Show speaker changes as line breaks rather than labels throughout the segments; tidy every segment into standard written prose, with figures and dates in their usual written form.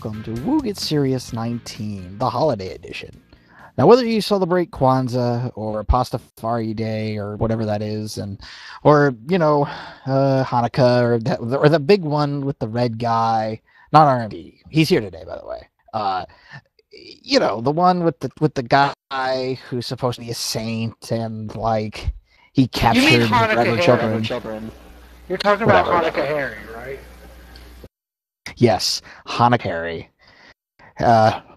welcome to Woo Get Serious 19, the holiday edition. Now, whether you celebrate Kwanzaa or Pastafari Day or whatever that is, or Hanukkah or the big one with the red guy, not R&B. He's here today, by the way. The one with the guy who's supposed to be a saint and he captured regular children.
You're talking about Hanukkah Harry, right?
Yes, Hanukkah Harry.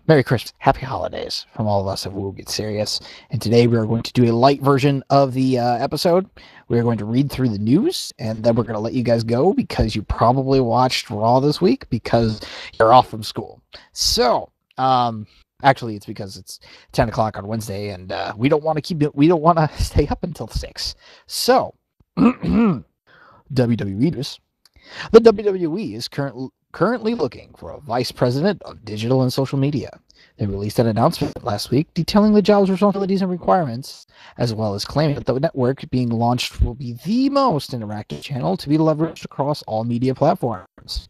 Merry Christmas, Happy Holidays from all of us at We'll Get Serious. And today we are going to do a light version of the episode. We are going to read through the news, and then we're going to let you guys go because you probably watched Raw this week because you're off from school. So, actually, it's because it's 10 o'clock on Wednesday, and we don't want to stay up until 6. So, WWE news. The WWE is currently looking for a vice president of digital and social media. They released an announcement last week detailing the job's responsibilities and requirements, as well as claiming that the network being launched will be the most interactive channel to be leveraged across all media platforms.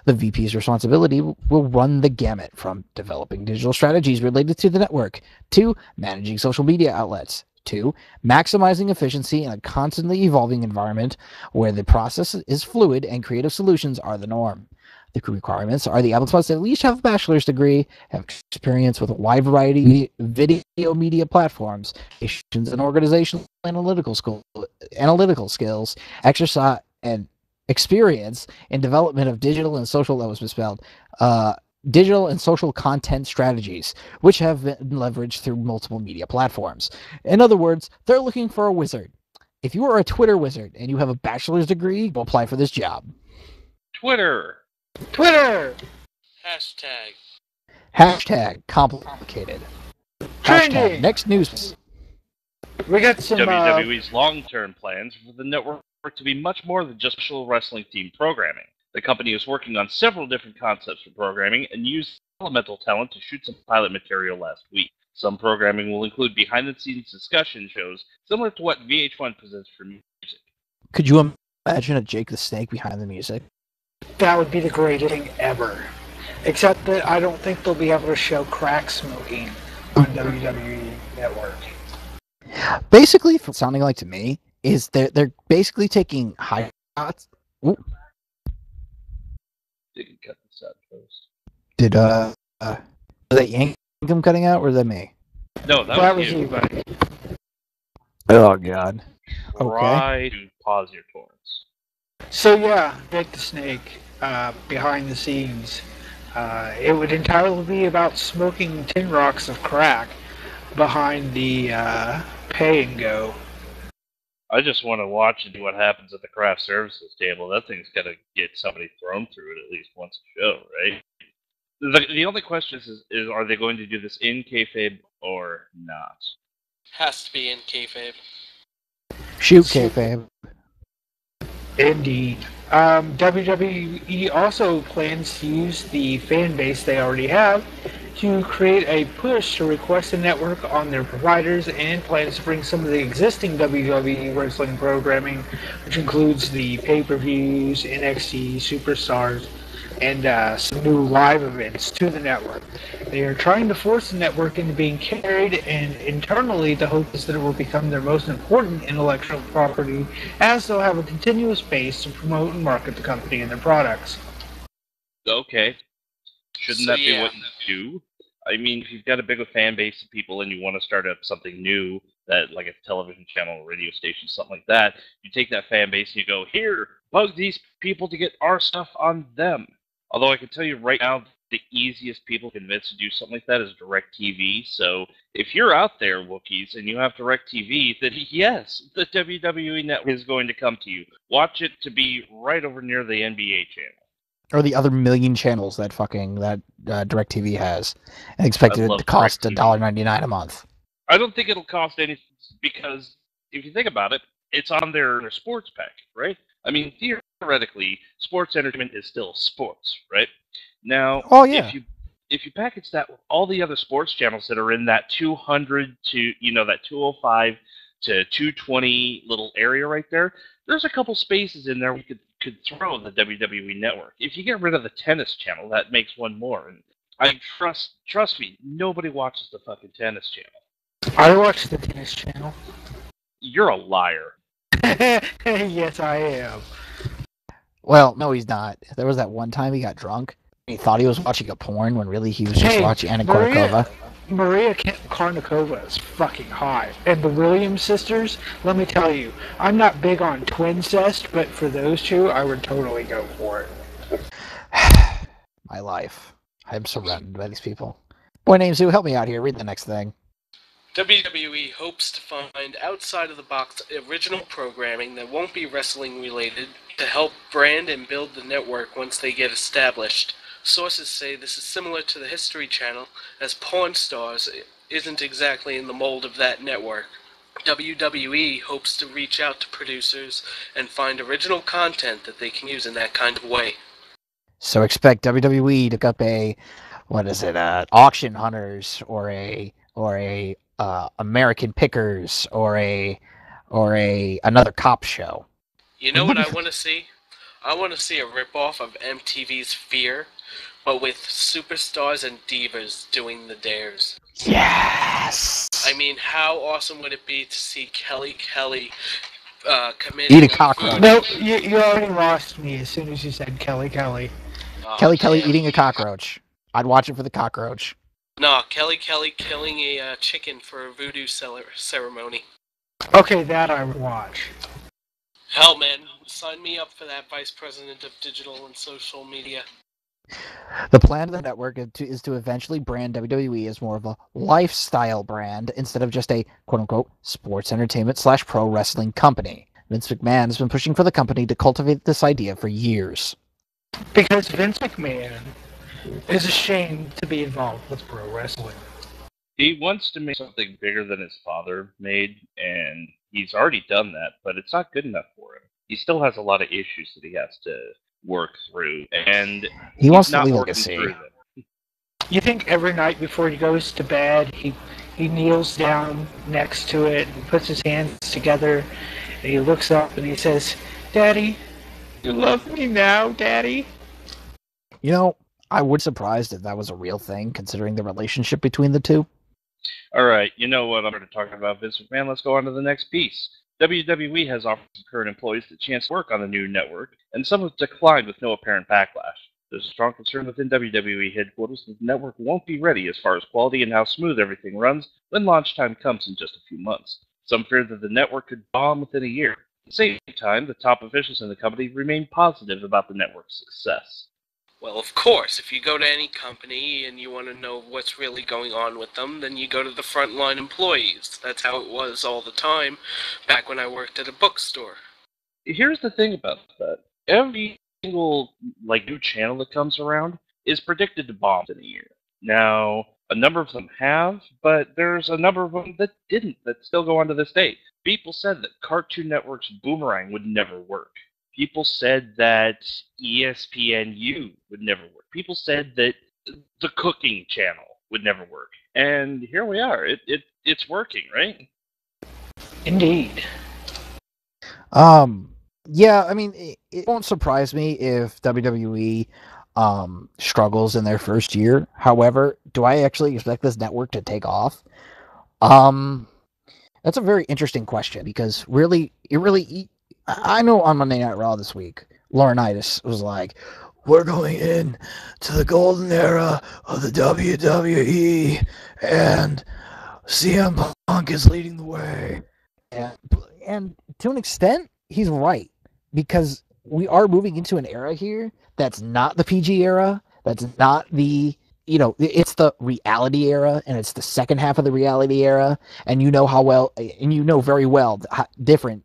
The VP's responsibility will run the gamut from developing digital strategies related to the network to managing social media outlets. 2. Maximizing efficiency in a constantly evolving environment where the process is fluid and creative solutions are the norm. The requirements are the applicants must at least have a bachelor's degree, have experience with a wide variety of video media platforms, and organizational analytical skills, exercise and experience in development of digital and social content strategies, which have been leveraged through multiple media platforms. In other words, they're looking for a wizard. If you are a Twitter wizard and you have a bachelor's degree, you'll apply for this job.
Twitter.
Hashtag complicated.
Trending.
Hashtag next news.
We got some
WWE's long-term plans for the network to be much more than just special wrestling themed programming. The company is working on several different concepts for programming and used elemental talent to shoot some pilot material last week. Some programming will include behind-the-scenes discussion shows similar to what VH1 presents for music.
Could you imagine a Jake the Snake behind the music?
That would be the greatest thing ever. Except that I don't think they'll be able to show crack smoking on WWE Network.
Basically, from sounding like to me, is they're basically taking high shots. Ooh.
They can cut this out first.
Did that yank them cutting out, or was that me?
No, that was
you, buddy.
Oh God.
Try to pause your torrents.
So yeah, Jake the Snake, behind the scenes, it would entirely be about smoking tin rocks of crack behind the pay and go.
I just want to watch and see what happens at the craft services table. That thing's got to get somebody thrown through it at least once a show, right? The only question is are they going to do this in kayfabe or not?
Has to be in kayfabe.
Shoot kayfabe.
Indeed. WWE also plans to use the fan base they already have to create a push to request a network on their providers, and plans to bring some of the existing WWE wrestling programming, which includes the pay-per-views, NXT, Superstars, and some new live events to the network. They are trying to force the network into being carried, and internally the hope is that it will become their most important intellectual property, as they'll have a continuous base to promote and market the company and their products.
Okay. Shouldn't that be what you do? I mean, if you've got a big fan base of people and you want to start up something new, that like a television channel or radio station, something like that, you take that fan base and you go, here, bug these people to get our stuff on them. Although I can tell you right now, the easiest people to convince to do something like that is DirecTV. So if you're out there, Wookiees, and you have DirecTV, then yes, the WWE Network is going to come to you. Watch it to be right over near the NBA channel.
Or the other million channels that DirecTV has, and expected it to cost $1.99 a month.
I don't think it'll cost anything, because if you think about it, it's on their sports package, right? I mean, theoretically, sports entertainment is still sports, right? Now, if you package that with all the other sports channels that are in that 200 to, that 205 to 220 little area right there, there's a couple spaces in there we could could throw the WWE Network. If you get rid of the tennis channel, that makes one more. And I trust me, nobody watches the fucking tennis channel.
I watch the tennis channel.
You're a liar.
Yes, I am.
Well, no, he's not. There was that one time he got drunk. He thought he was watching a porn when really he was just watching Anna Kournikova.
Maria Kournikova is fucking hot. And the Williams sisters, let me tell you, I'm not big on twincest, but for those two, I would totally go for it.
My life. I'm surrounded by these people. Boy named Sue, help me out here. Read the next thing.
WWE hopes to find outside-of-the-box original programming that won't be wrestling-related to help brand and build the network once they get established. Sources say this is similar to the History Channel, as Pawn Stars isn't exactly in the mold of that network. WWE hopes to reach out to producers and find original content that they can use in that kind of way.
So expect WWE to up a, Auction Hunters or a American Pickers or another cop show.
You know what I want to see? I want to see a ripoff of MTV's Fear, but with superstars and divas doing the dares.
Yes!
I mean, how awesome would it be to see Kelly committing...
Eat a cockroach.
Nope, you already lost me as soon as you said Kelly.
Kelly eating a cockroach. I'd watch it for the cockroach.
No, Kelly killing a chicken for a voodoo ceremony.
Okay, that I would watch.
Hell, man, sign me up for that, Vice President of Digital and Social Media.
The plan of the network is to eventually brand WWE as more of a lifestyle brand instead of just a quote-unquote sports entertainment / pro wrestling company. Vince McMahon has been pushing for the company to cultivate this idea for years.
Because Vince McMahon is ashamed to be involved with pro wrestling.
He wants to make something bigger than his father made, and he's already done that, but it's not good enough for him. He still has a lot of issues that he has to work through, and
he wants to
not
leave a
working
legacy.
through them.
You think every night before he goes to bed, he kneels down next to it and puts his hands together, and he looks up and he says, "Daddy, you love me now, Daddy?"
You know, I would be surprised if that was a real thing, considering the relationship between the two.
All right, you know what I'm going to talk about, Vince McMahon. Let's go on to the next piece. WWE has offered some current employees the chance to work on the new network, and some have declined with no apparent backlash. There's a strong concern within WWE headquarters that the network won't be ready as far as quality and how smooth everything runs when launch time comes in just a few months. Some fear that the network could bomb within a year. At the same time, the top officials in the company remain positive about the network's success.
Well, of course, if you go to any company and you want to know what's really going on with them, then you go to the frontline employees. That's how it was all the time back when I worked at a bookstore.
Here's the thing about that. Every single new channel that comes around is predicted to bomb in a year. Now, a number of them have, but there's a number of them that didn't, that still go on to this day. People said that Cartoon Network's Boomerang would never work. People said that ESPNU would never work. People said that the Cooking Channel would never work. And here we are. It's working, right?
Indeed.
Yeah, I mean, it won't surprise me if WWE struggles in their first year. However, do I actually expect this network to take off? That's a very interesting question, because I know on Monday Night Raw this week, Laurinaitis was like, "We're going in to the golden era of the WWE, and CM Punk is leading the way." And to an extent, he's right, because we are moving into an era here that's not the PG era, that's not the, it's the reality era, and it's the second half of the reality era, and you know very well how different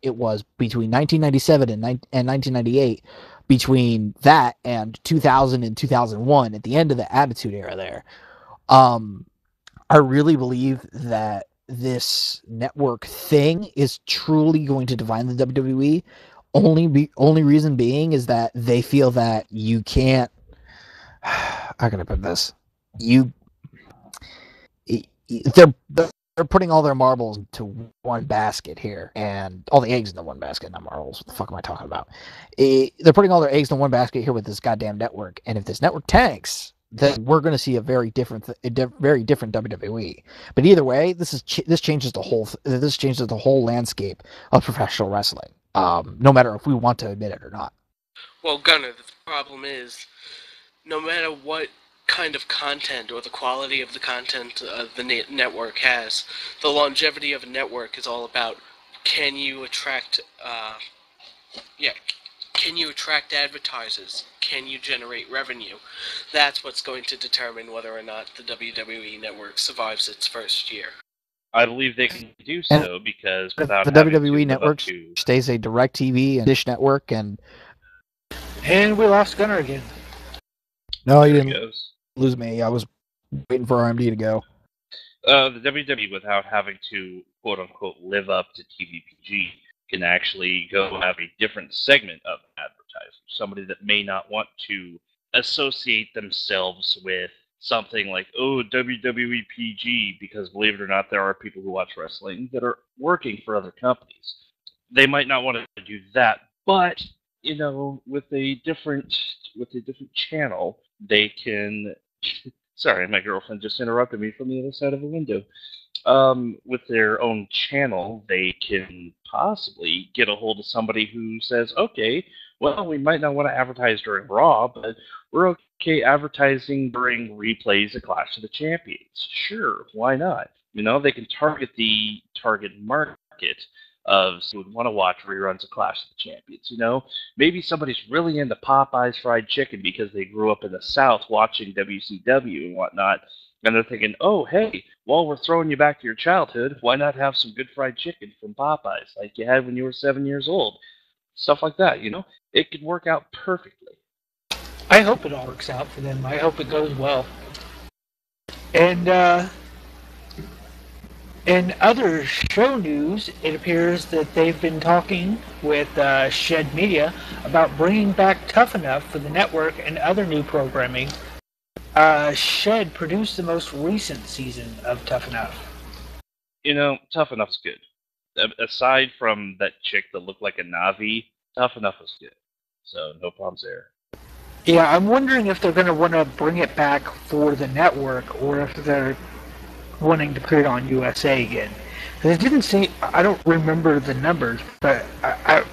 it was between 1997 and 1998, between that and 2000 and 2001 at the end of the Attitude Era there. I really believe that this network thing is truly going to define the WWE. Only reason being is that they feel that you can't. How can I put this? They're they're putting all their marbles into one basket here, and all the eggs into one basket, not marbles. What the fuck am I talking about? They're putting all their eggs in one basket here with this goddamn network, and if this network tanks, then we're going to see a very different WWE. But either way, this changes the whole landscape of professional wrestling. No matter if we want to admit it or not.
Well, Gunnar, the problem is, no matter what kind of content or the quality of the content the network has, the longevity of a network is all about can you attract, can you attract advertisers? Can you generate revenue? That's what's going to determine whether or not the WWE network survives its first year.
I believe they can do so because without
the
having
WWE
to
network stays a DirecTV and Dish network, and
we lost Gunnar again.
No, you didn't lose me. I was waiting for RMD to go.
The WWE, without having to quote unquote live up to TVPG, can actually go have a different segment of advertisers. Somebody that may not want to associate themselves with something like, oh, WWE PG, because believe it or not, there are people who watch wrestling that are working for other companies. They might not want to do that, but you know, with a different channel, they can. Sorry, my girlfriend just interrupted me from the other side of a window. With their own channel, they can possibly get a hold of somebody who says, okay, well, we might not want to advertise during Raw, but we're okay advertising during replays of Clash of the Champions. Sure, why not? You know, they can target the target market of who would want to watch reruns of Clash of the Champions. You know, maybe somebody's really into Popeye's fried chicken because they grew up in the South watching WCW and whatnot, and they're thinking, oh, hey, while we're throwing you back to your childhood, why not have some good fried chicken from Popeye's like you had when you were 7 years old? Stuff like that, you know? It could work out perfectly.
I hope it all works out for them. I hope it goes well. And in other show news, it appears that they've been talking with Shed Media about bringing back Tough Enough for the network and other new programming. Shed produced the most recent season of Tough Enough.
You know, Tough Enough's good. Aside from that chick that looked like a Navi, Tough Enough was good. So, no problems there.
Yeah, I'm wondering if they're going to want to bring it back for the network or if they're wanting to put it on USA again. It didn't seem, I don't remember the numbers, but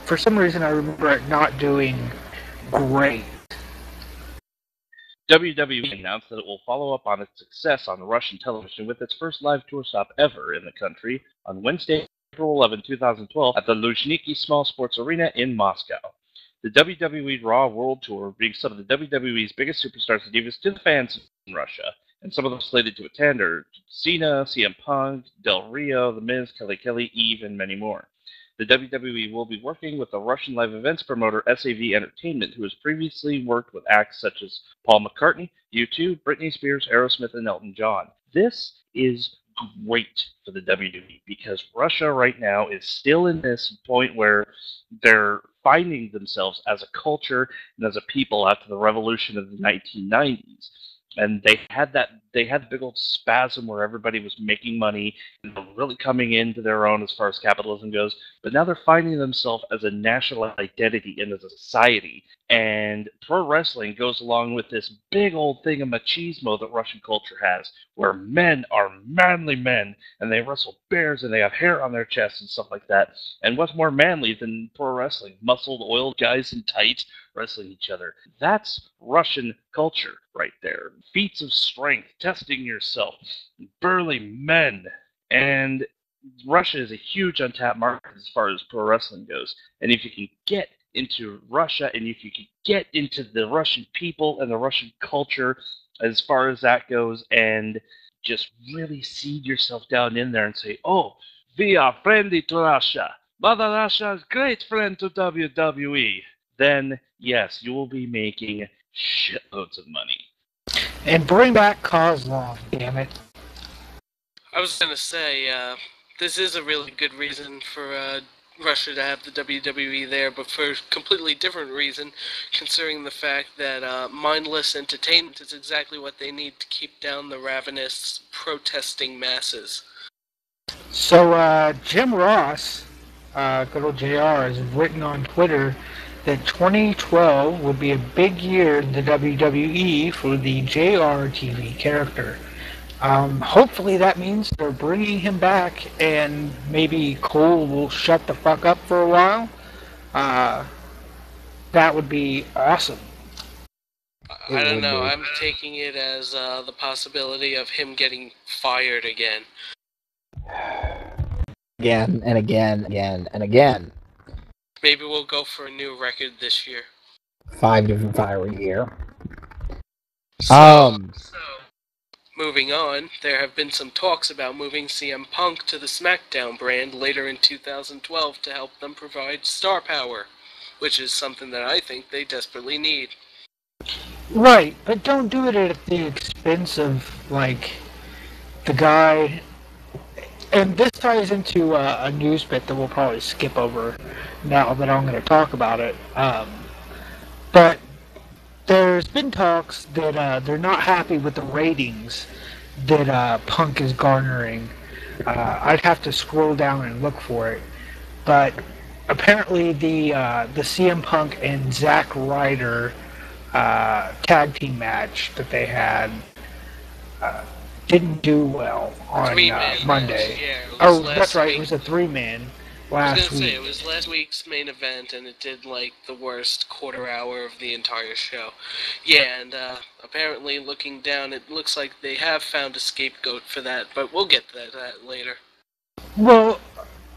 for some reason I remember it not doing great.
WWE announced that it will follow up on its success on Russian television with its first live tour stop ever in the country on Wednesday, April 11, 2012 at the Luzhniki Small Sports Arena in Moscow. The WWE Raw World Tour brings some of the WWE's biggest superstars and divas to the fans in Russia, and some of them slated to attend are Cena, CM Punk, Del Rio, The Miz, Kelly, Eve, and many more. The WWE will be working with the Russian live events promoter SAV Entertainment, who has previously worked with acts such as Paul McCartney, U2, Britney Spears, Aerosmith, and Elton John. This is great for the WWE because Russia right now is still in this point where they're finding themselves as a culture and as a people after the revolution of the 1990s. And they had the big old spasm where everybody was making money and really coming into their own as far as capitalism goes. But now they're finding themselves as a national identity and as a society. And pro wrestling goes along with this big old thing of machismo that Russian culture has, where men are manly men and they wrestle bears and they have hair on their chests and stuff like that. And what's more manly than pro wrestling? Muscled, oiled guys in tights wrestling each other. That's Russian culture right there. Feats of strength, testing yourself, burly men. And Russia is a huge untapped market as far as pro wrestling goes. And if you can get into Russia and if you can get into the Russian people and the Russian culture as far as that goes and just really seed yourself down in there and say, oh, we are friendly to Russia. Mother Russia is great friend to WWE. Then, yes, you will be making shitloads of money.
And bring back Kozlov, damn it.
I was going to say, this is a really good reason for Russia to have the WWE there, but for a completely different reason, considering the fact that mindless entertainment is exactly what they need to keep down the ravenous, protesting masses.
So Jim Ross, good old JR, has written on Twitter that 2012 would be a big year in the WWE for the JR TV character. Hopefully that means they're bringing him back, and maybe Cole will shut the fuck up for a while. Uh, that would be awesome.
I don't know. I'm taking it as the possibility of him getting fired again.
Again and again, again and again.
Maybe we'll go for a new record this year.
5 different fire a year.
So, moving on, there have been some talks about moving CM Punk to the SmackDown brand later in 2012 to help them provide star power, which is something that I think they desperately need.
Right, but don't do it at the expense of, like, the guy. And this ties into a news bit that we'll probably skip over now that I'm going to talk about it. But there's been talks that they're not happy with the ratings that Punk is garnering. I'd have to scroll down and look for it. But apparently the CM Punk and Zack Ryder tag team match that they had didn't do well on Monday.
Yeah,
that's right.
week.
It was a 3-man
I
last
was gonna
week.
say, it was last week's main event, and it did, like, the worst quarter hour of the entire show. Yeah, and apparently, looking down, it looks like they have found a scapegoat for that, but we'll get to that later.
Well,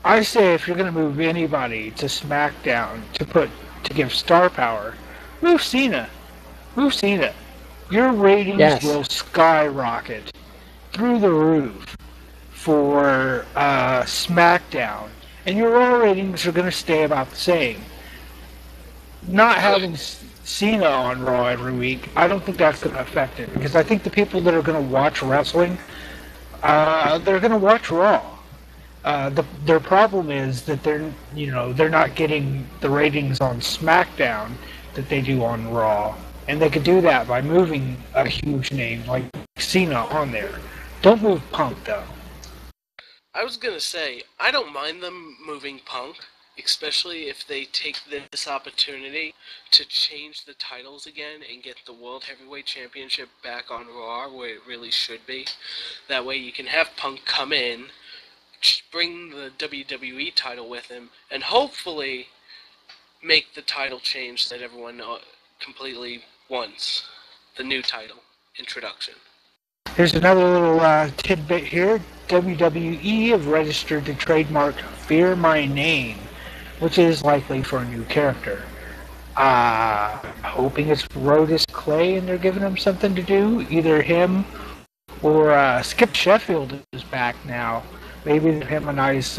I say if you're going to move anybody to SmackDown to give star power, move Cena. Move Cena. Your ratings will skyrocket through the roof for SmackDown, and your Raw ratings are going to stay about the same. Not having Cena on Raw every week, I don't think that's going to affect it, because I think the people that are going to watch wrestling, they're going to watch Raw. Their problem is that they're not getting the ratings on SmackDown that they do on Raw, and they could do that by moving a huge name like Cena on there. Don't move Punk though.
I was gonna say, I don't mind them moving Punk, especially if they take this opportunity to change the titles again and get the World Heavyweight Championship back on Raw where it really should be. That way you can have Punk come in, bring the WWE title with him, and hopefully make the title change that everyone completely wants. The new title introduction.
Here's another little tidbit here. WWE have registered the trademark Fear My Name, which is likely for a new character. Hoping it's Brodus Clay and they're giving him something to do. Either him or Skip Sheffield is back now. Maybe give him a nice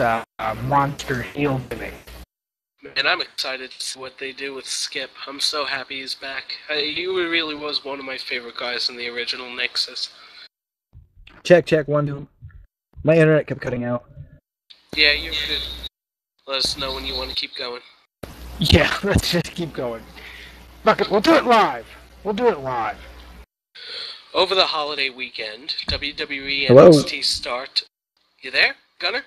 monster heel gimmick.
And I'm excited to see what they do with Skip. I'm so happy he's back. He really was one of my favorite guys in the original Nexus.
Check, 1, 2. My internet kept cutting out.
Yeah, you're good. Let us know when you want to keep going.
Yeah, let's just keep going. Fuck it, we'll do it live.
Over the holiday weekend, WWE
Hello?
NXT start. You there, Gunner?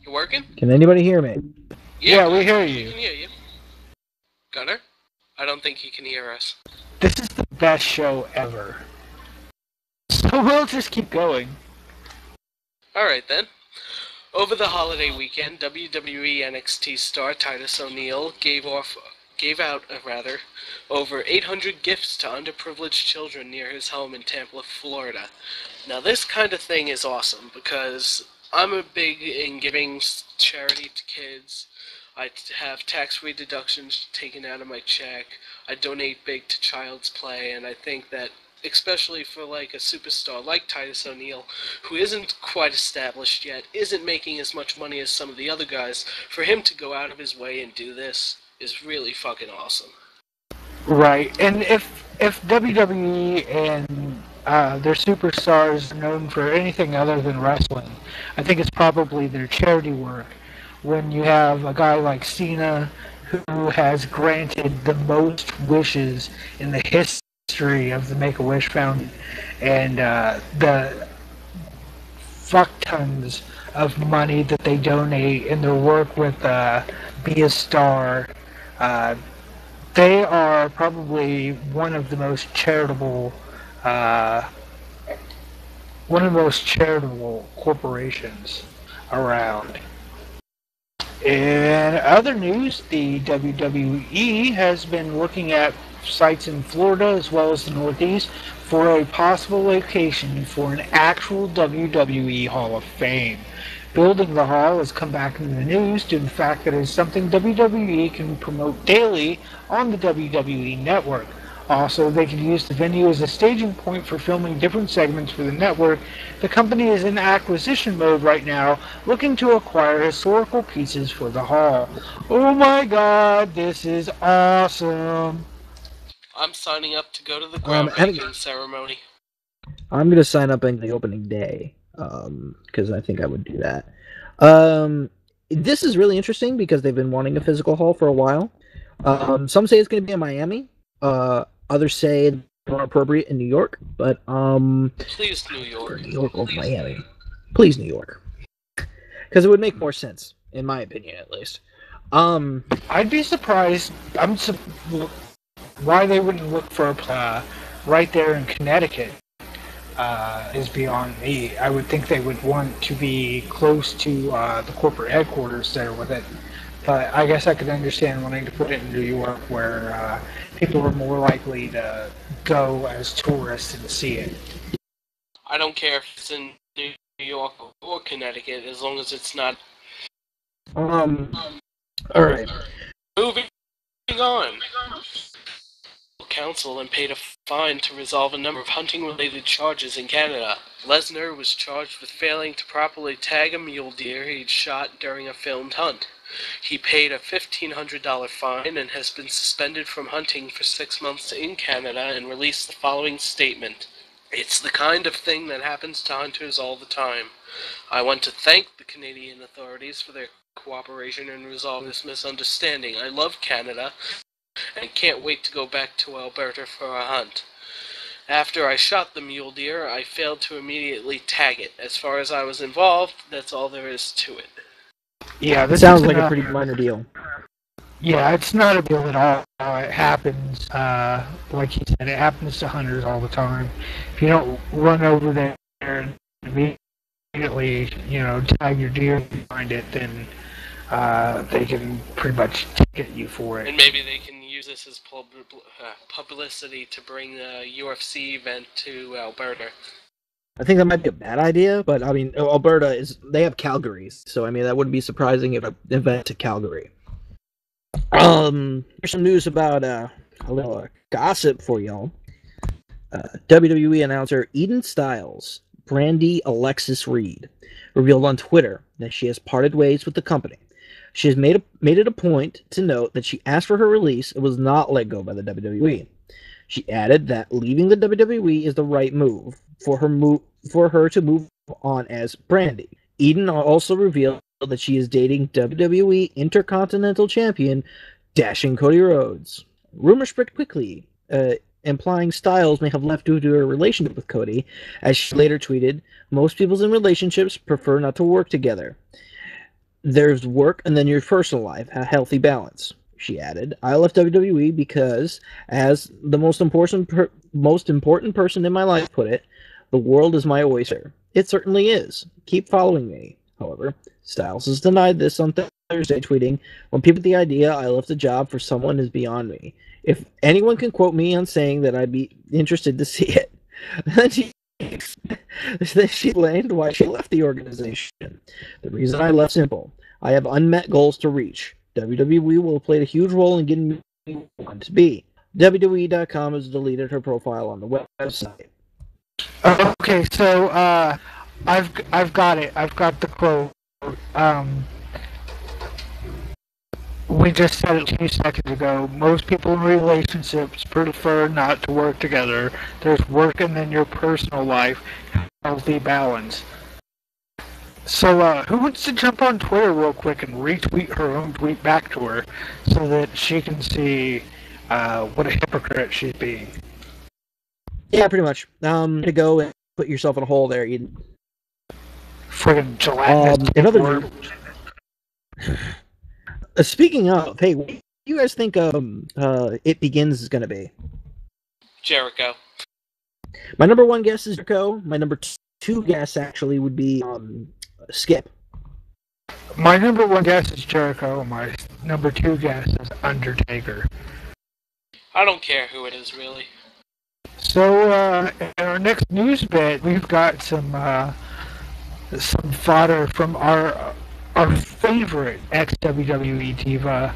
You working?
Can anybody hear me?
Yeah, we hear you.
We can hear you. Gunner? I don't think he can hear us.
This is the best show ever. So we'll just keep going.
Alright then. Over the holiday weekend, WWE NXT star Titus O'Neil gave out over 800 gifts to underprivileged children near his home in Tampa, Florida. Now this kind of thing is awesome because I'm a big in giving charity to kids. I have tax-free deductions taken out of my check. I donate big to Child's Play, and I think that especially for like a superstar like Titus O'Neil, who isn't quite established yet, isn't making as much money as some of the other guys, for him to go out of his way and do this is really fucking awesome.
Right, and if WWE and their superstars are known for anything other than wrestling, I think it's probably their charity work. When you have a guy like Cena, who has granted the most wishes in the history of the Make-A-Wish Foundation, and the fuck tons of money that they donate in their work with Be a Star. Uh, they are probably uh, one of the most charitable corporations around. In other news, the WWE has been looking at sites in Florida as well as the Northeast for a possible location for an actual WWE Hall of Fame. Building the hall has come back into the news due to the fact that it is something WWE can promote daily on the WWE network. Also, they could use the venue as a staging point for filming different segments for the network. The company is in acquisition mode right now, looking to acquire historical pieces for the hall. Oh my god, this is awesome!
I'm signing up to go to the
I think
groundbreaking ceremony.
I'm gonna sign up on the opening day, because I think I would do that. This is really interesting because they've been wanting a physical hall for a while. Some say it's gonna be in Miami. Others say it's more appropriate in New York, but
Please, New
for
York.
New York over Miami. Please, New York, because it would make more sense, in my opinion, at least.
I'd be surprised. Why they wouldn't look for a right there in Connecticut is beyond me. I would think they would want to be close to the corporate headquarters there with it. But I guess I could understand wanting to put it in New York where people are more likely to go as tourists and see it.
I don't care if it's in New York or Connecticut, as long as it's not.
All right.
Moving on. Council and paid a fine to resolve a number of hunting-related charges in Canada. Lesnar was charged with failing to properly tag a mule deer he'd shot during a filmed hunt. He paid a $1,500 fine and has been suspended from hunting for 6 months in Canada and released the following statement. It's the kind of thing that happens to hunters all the time. I want to thank the Canadian authorities for their cooperation in resolving this misunderstanding. I love Canada and can't wait to go back to Alberta for a hunt. After I shot the mule deer, I failed to immediately tag it. As far as I was involved, that's all there is to it.
Yeah, this
Sounds like a pretty minor deal.
Yeah, it's not a deal at all. It happens, like he said, it happens to hunters all the time. If you don't run over there and immediately, tag your deer and find it, then they can pretty much ticket you for it.
And maybe they can use this as publicity to bring the UFC event to Alberta.
I think that might be a bad idea, but I mean, Alberta they have Calgary, so I mean that wouldn't be surprising if an event to Calgary. Here's some news about a little gossip for y'all. WWE announcer Eden Styles, Brandy Alexis Reed, revealed on Twitter that she has parted ways with the company. She has made it a point to note that she asked for her release and was not let go by the WWE. She added that leaving the WWE is the right move for her to move on as Brandy. Eden also revealed that she is dating WWE Intercontinental Champion Dashing Cody Rhodes. Rumors spread quickly, implying Styles may have left due to her relationship with Cody, as she later tweeted, "Most people in relationships prefer not to work together. There's work and then your personal life, a healthy balance." She added, "I left WWE because, as the most important person in my life put it, the world is my oyster. It certainly is. Keep following me." However, Styles has denied this on Thursday, tweeting, "When people get the idea I left a job for someone is beyond me. If anyone can quote me on saying that, I'd be interested to see it." Then she explained why she left the organization. "The reason I left simple. I have unmet goals to reach. WWE will play a huge role in getting me where I want to be." WWE.com has deleted her profile on the website.
Okay, so I've got it. I've got the quote. We just said it 2 seconds ago. Most people in relationships prefer not to work together. There's work and then your personal life, healthy balance. So, who wants to jump on Twitter real quick and retweet her own tweet back to her so that she can see what a hypocrite she's being?
Yeah, pretty much. To go and put yourself in a hole there, Eden.
friggin' gelatinous
In other
word.
news, speaking of, hey, what do you guys think It Begins is going to be?
Jericho.
My number one guess is Jericho. My number two guess actually would be Skip.
My number one guess is Jericho. My number two guess is Undertaker.
I don't care who it is, really.
So, in our next news bit, we've got some fodder from our favorite ex-WWE diva,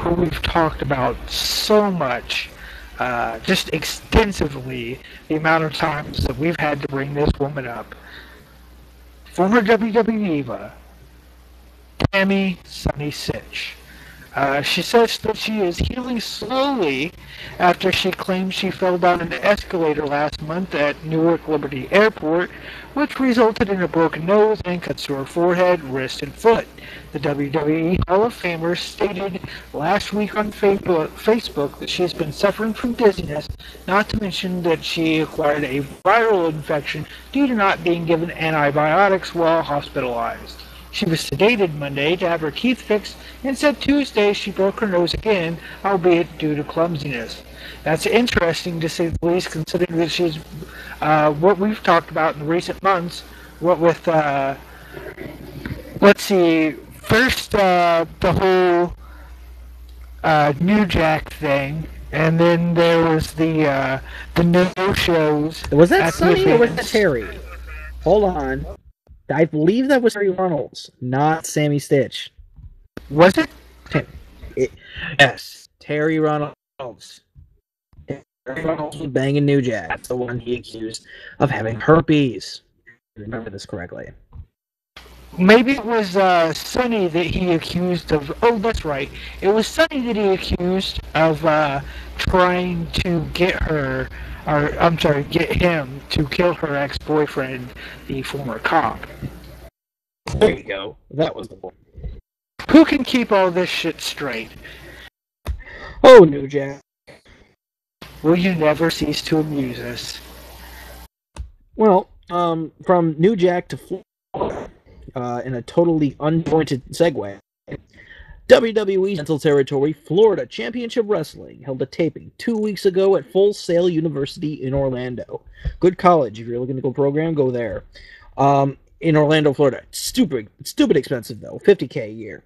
who we've talked about so much, just extensively, the amount of times that we've had to bring this woman up. Former WWE diva, Tammy Sunny Sitch. She says that she is healing slowly after she claims she fell down an escalator last month at Newark Liberty Airport, which resulted in a broken nose and cuts to her forehead, wrist, and foot. The WWE Hall of Famer stated last week on Facebook that she has been suffering from dizziness, not to mention that she acquired a viral infection due to not being given antibiotics while hospitalized. She was sedated Monday to have her teeth fixed and said Tuesday she broke her nose again, albeit due to clumsiness. That's interesting to say the least, considering that she's what we've talked about in recent months. What with, let's see, first the whole New Jack thing, and then there was the no-shows.
Was that Sunny or was that Terry? Hold on. I believe that was Terry Runnels, not Sammy Stitch.
Was it?
Yes, Terry Runnels. Terry Runnels was banging New Jack. That's the one he accused of having herpes. Remember this correctly.
Maybe it was Sonny that he accused of... Oh, that's right. It was Sonny that he accused of trying to get her... Or, I'm sorry, get him to kill her ex-boyfriend, the former cop.
There you go. That was the one.
Who can keep all this shit straight?
Oh, New Jack.
Will you never cease to amuse us?
Well, from New Jack to Florida, in a totally unjointed segue, WWE Central Territory Florida Championship Wrestling held a taping 2 weeks ago at Full Sail University in Orlando. Good college. If you're looking to go program, go there. In Orlando, Florida. Stupid expensive, though. $50K a year.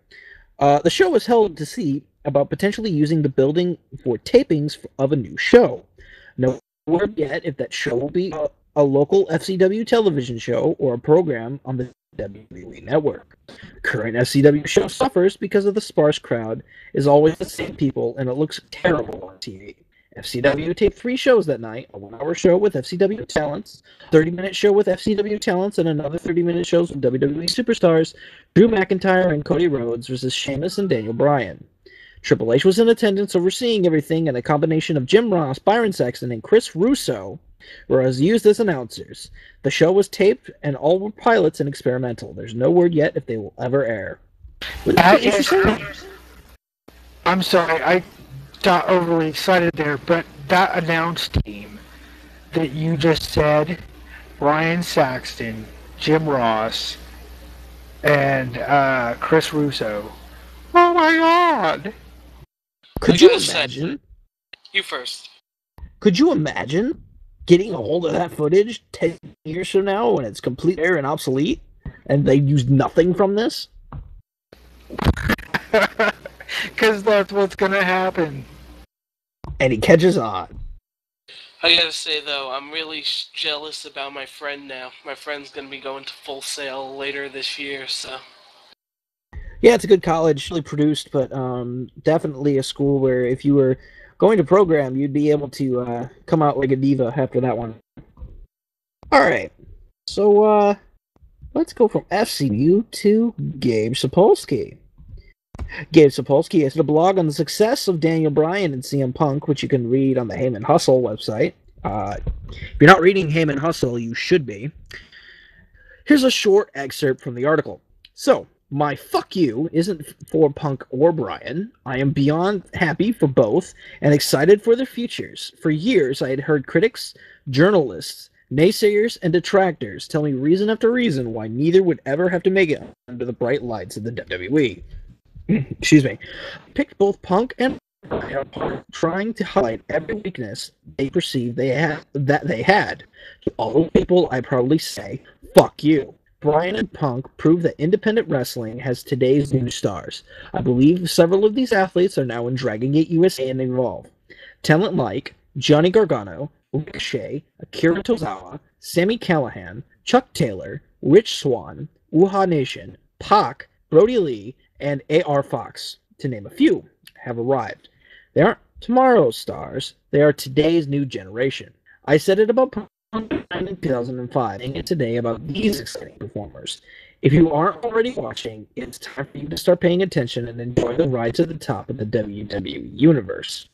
The show was held to see about potentially using the building for tapings of a new show. No word yet if that show will be a local FCW television show or a program on the WWE network. Current FCW show suffers because of the sparse crowd, is always the same people, and it looks terrible on TV. FCW taped 3 shows that night, a 1-hour show with FCW talents, a 30-minute show with FCW talents, and another 30-minute shows with WWE superstars Drew McIntyre and Cody Rhodes versus Sheamus and Daniel Bryan. Triple H was in attendance overseeing everything, and a combination of Jim Ross, Byron Saxton, and Chris Russo were used as announcers. The show was taped, and all were pilots and experimental. There's no word yet if they will ever air.
I'm sorry, I got overly excited there, but that announce team that you just said, Brian Saxton, Jim Ross, and Chris Russo. Oh my God!
Could you imagine?
You first.
Could you imagine getting a hold of that footage 10 years from now when it's completely and obsolete and they used nothing from this?
Because that's what's going to happen.
And he catches on.
I gotta say, though, I'm really jealous about my friend now. My friend's gonna be going to Full Sail later this year, so...
Yeah, it's a good college, really produced, but definitely a school where if you were going to program, you'd be able to come out like a diva after that one. Alright, so let's go from FCU to Gabe Sapolsky. Gabe Sapolsky has a blog on the success of Daniel Bryan and CM Punk, which you can read on the Heyman Hustle website. If you're not reading Heyman Hustle, you should be. Here's a short excerpt from the article. So, my fuck you isn't for Punk or Bryan. I am beyond happy for both and excited for their futures. For years, I had heard critics, journalists, Naysayers and detractors tell me reason after reason why neither would ever have to make it under the bright lights of the WWE. Excuse me. Picked both Punk and Bryan apart, trying to highlight every weakness they perceived they had. To all the people, I proudly say, fuck you. Bryan and Punk prove that independent wrestling has today's new stars. I believe several of these athletes are now in Dragon Gate USA and Evolve. Talent like Johnny Gargano, Ricochet, Akira Tozawa, Sami Callihan, Chuck Taylor, Rich Swann, Wuha Nation, Pac, Brody Lee, and A.R. Fox, to name a few, have arrived. They aren't tomorrow's stars, they are today's new generation. I said it about Punk in 2005, and today about these exciting performers. If you aren't already watching, it's time for you to start paying attention and enjoy the ride to the top of the WWE Universe.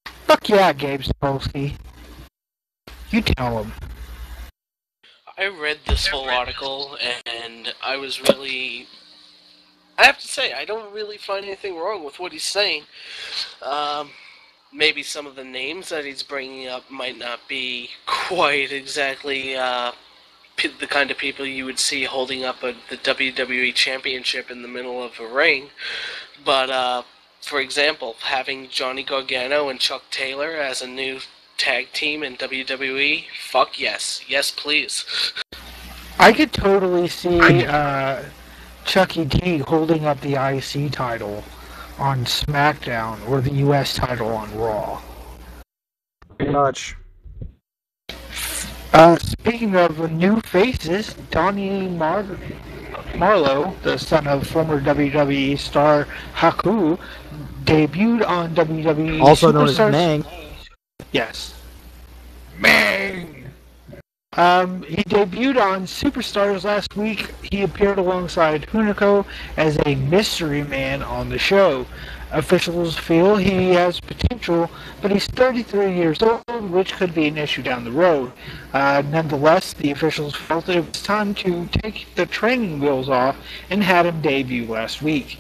Fuck yeah, Gabe Sapolsky. You tell him.
I read this whole article, and I was really... I have to say, I don't really find anything wrong with what he's saying. Maybe some of the names that he's bringing up might not be quite exactly the kind of people you would see holding up the WWE Championship in the middle of a ring. But, for example, having Johnny Gargano and Chuck Taylor as a new tag team in WWE, fuck yes. Yes, please.
I could totally see Chucky T holding up the IC title on SmackDown or the US title on Raw.
Pretty much.
Speaking of new faces, Donnie Marlowe, the son of former WWE star Haku, debuted on WWE
Also known as
Superstars.
Mang.
Yes. Mang! He debuted on Superstars last week. He appeared alongside Hunico as a mystery man on the show. Officials feel he has potential, but he's 33 years old, which could be an issue down the road. Nonetheless, the officials felt it was time to take the training wheels off and had him debut last week.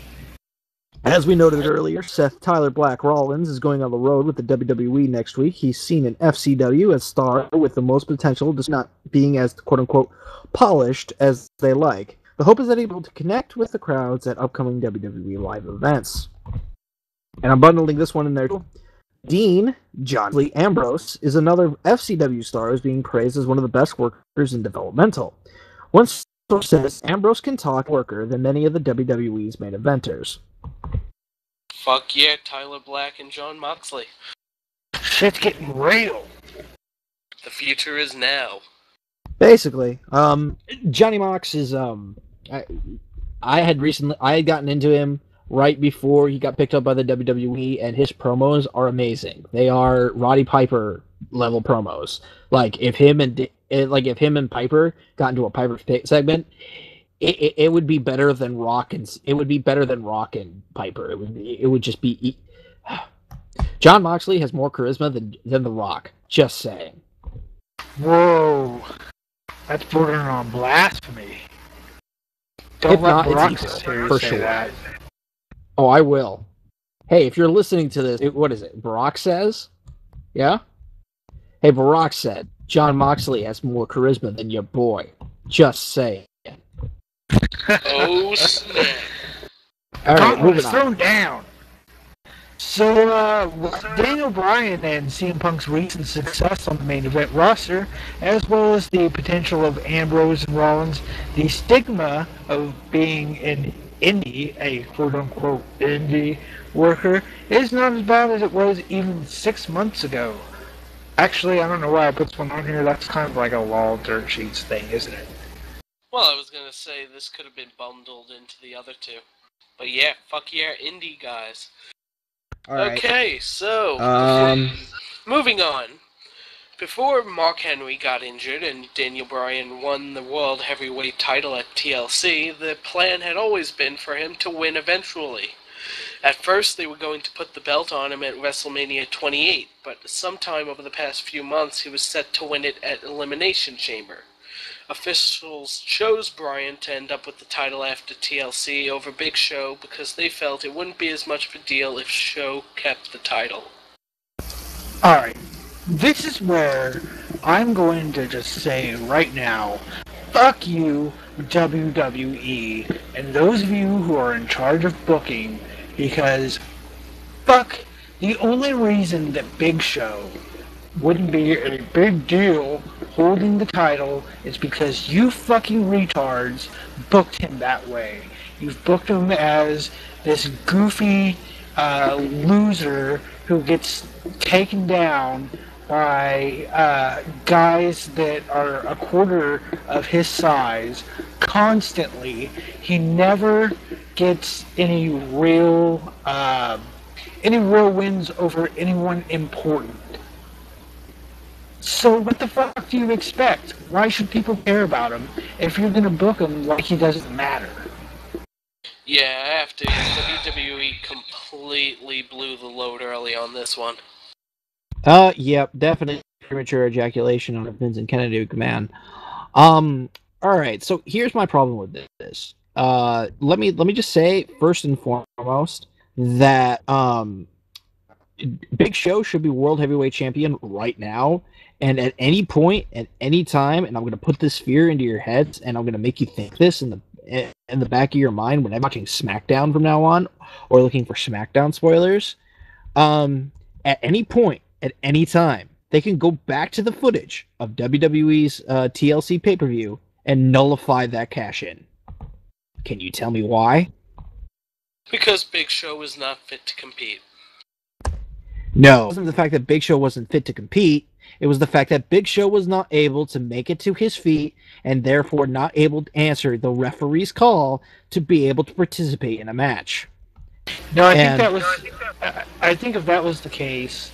As we noted earlier, Seth Tyler Black Rollins is going on the road with the WWE next week. He's seen in FCW as star with the most potential, just not being as quote-unquote polished as they like. The hope is that he's able to connect with the crowds at upcoming WWE live events. And I'm bundling this one in there too. Dean John Lee Ambrose is another FCW star who's being praised as one of the best workers in developmental. One source says Ambrose can talk worker than many of the WWE's main eventers.
Fuck yeah, Tyler Black and Jon Moxley.
Shit's getting real.
The future is now.
Basically, Johnny Mox is I had gotten into him right before he got picked up by the WWE, and his promos are amazing. They are Roddy Piper level promos. Like if him and Piper got into a Piper segment, it would be better than Rock and Piper. It would just be. Jon Moxley has more charisma than The Rock. Just saying.
Whoa, that's bordering on blasphemy. Don't
If
let
not,
Brock
it's
say
equal, for sure.
that.
Oh, I will. Hey, if you're listening to this, what is it? Barack says? Yeah? Hey, Barack said, Jon Moxley has more charisma than your boy. Just saying.
Oh, snap.
Alright, moving on.
Thrown down. So, Daniel Bryan and CM Punk's recent success on the main event roster, as well as the potential of Ambrose and Rollins, the stigma of being an indie, a quote-unquote indie worker, is not as bad as it was even 6 months ago. Actually, I don't know why I put this one on here. That's kind of like a Law Dirt Sheets thing, isn't it?
Well, I was gonna say this could have been bundled into the other two. But yeah, fuck yeah, indie guys.
Alright.
Okay, so moving on. Before Mark Henry got injured and Daniel Bryan won the World Heavyweight title at TLC, the plan had always been for him to win eventually. At first, they were going to put the belt on him at WrestleMania 28, but sometime over the past few months, he was set to win it at Elimination Chamber. Officials chose Bryan to end up with the title after TLC over Big Show because they felt it wouldn't be as much of a deal if Show kept the title.
Alright, this is where I'm going to just say right now, fuck you, WWE, and those of you who are in charge of booking, because fuck, the only reason that Big Show wouldn't be a big deal holding the title is because you fucking retards booked him that way. You've booked him as this goofy loser who gets taken down by guys that are a quarter of his size constantly. He never gets any real wins over anyone important. So what the fuck do you expect? Why should people care about him if you're gonna book him like he doesn't matter?
Yeah, I have to. WWE completely blew the load early on this one.
Yep, definitely premature ejaculation on a Vincent Kennedy man. All right, so here's my problem with this. Let me just say first and foremost that Big Show should be world heavyweight champion right now, and at any point, at any time, and I'm going to put this fear into your heads, and I'm going to make you think this in the back of your mind whenever watching SmackDown from now on, or looking for SmackDown spoilers. At any point, at any time, they can go back to the footage of WWE's TLC pay-per-view and nullify that cash-in. Can you tell me why?
Because Big Show is not fit to compete.
No, it wasn't the fact that Big Show wasn't fit to compete. It was the fact that Big Show was not able to make it to his feet and therefore not able to answer the referee's call to be able to participate in a match.
No, I think that was. I think if that was the case,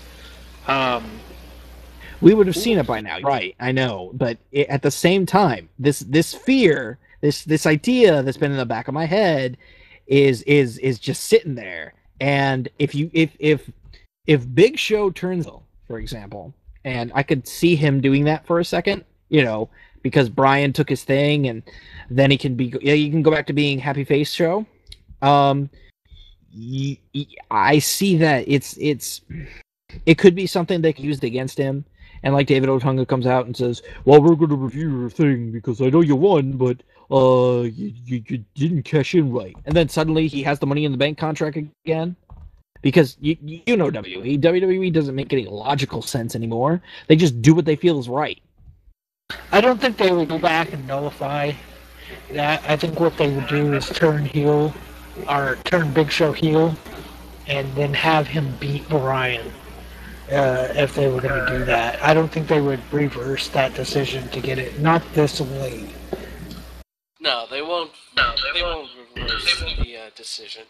we would have seen it by now. Right, I know, but at the same time, this fear, this idea that's been in the back of my head, is just sitting there. And if Big Show turns, for example, and I could see him doing that for a second, because Brian took his thing, and then he can go back to being Happy Face Show. I see that it could be something they could use against him, and like David Otunga comes out and says, "Well, we're going to review your thing because I know you won, but you didn't cash in right," and then suddenly he has the Money in the Bank contract again. Because you know WWE doesn't make any logical sense anymore. They just do what they feel is right.
I don't think they would go back and nullify that. I think what they would do is turn heel, or turn Big Show heel, and then have him beat Brian if they were going to do that. I don't think they would reverse that decision to get it not this late.
No, they won't. They won't reverse the decision.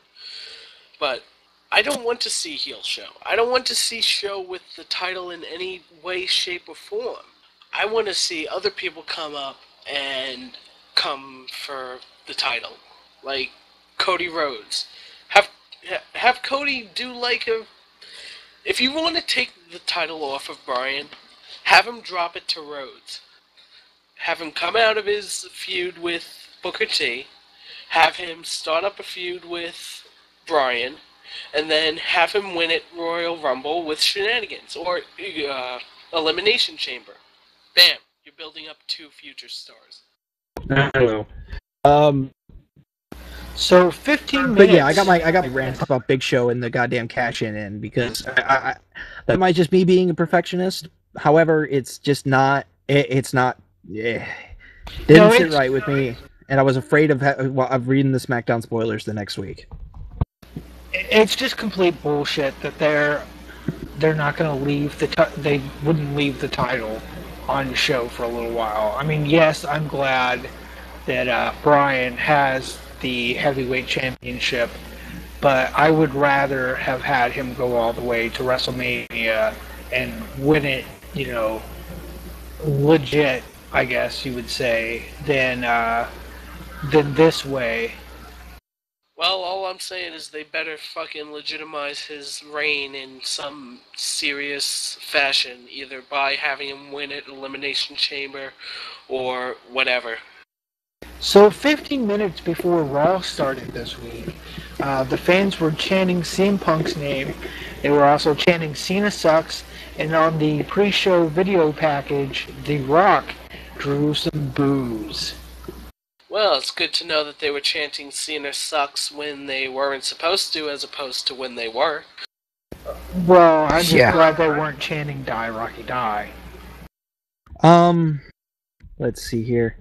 But I don't want to see heel Show. I don't want to see Show with the title in any way, shape, or form. I want to see other people come up and come for the title, like Cody Rhodes. Have Cody do like a. If you want to take the title off of Bryan, have him drop it to Rhodes. Have him come out of his feud with Booker T. Have him start up a feud with Bryan. And then have him win at Royal Rumble with shenanigans or Elimination Chamber. Bam! You're building up 2 future stars.
I don't know.
So 15 minutes.
But yeah, I got my rant about Big Show and the goddamn cash in because I that might just me being a perfectionist. However, it's just not. It's not. Didn't sit right with me, and I was afraid of reading the SmackDown spoilers the next week.
It's just complete bullshit that they're not going to leave they wouldn't leave the title on the show for a little while. I mean, yes, I'm glad that Bryan has the heavyweight championship, but I would rather have had him go all the way to WrestleMania and win it, legit, I guess you would say, than this way.
Well, all I'm saying is they better fucking legitimize his reign in some serious fashion, either by having him win at Elimination Chamber or whatever.
So 15 minutes before Raw started this week, the fans were chanting CM Punk's name. They were also chanting Cena sucks, And on the pre-show video package, The Rock drew some boos.
Well, it's good to know that they were chanting Cena sucks when they weren't supposed to, as opposed to when they were.
Well, I'm just glad they weren't chanting Die Rocky Die.
Let's see here.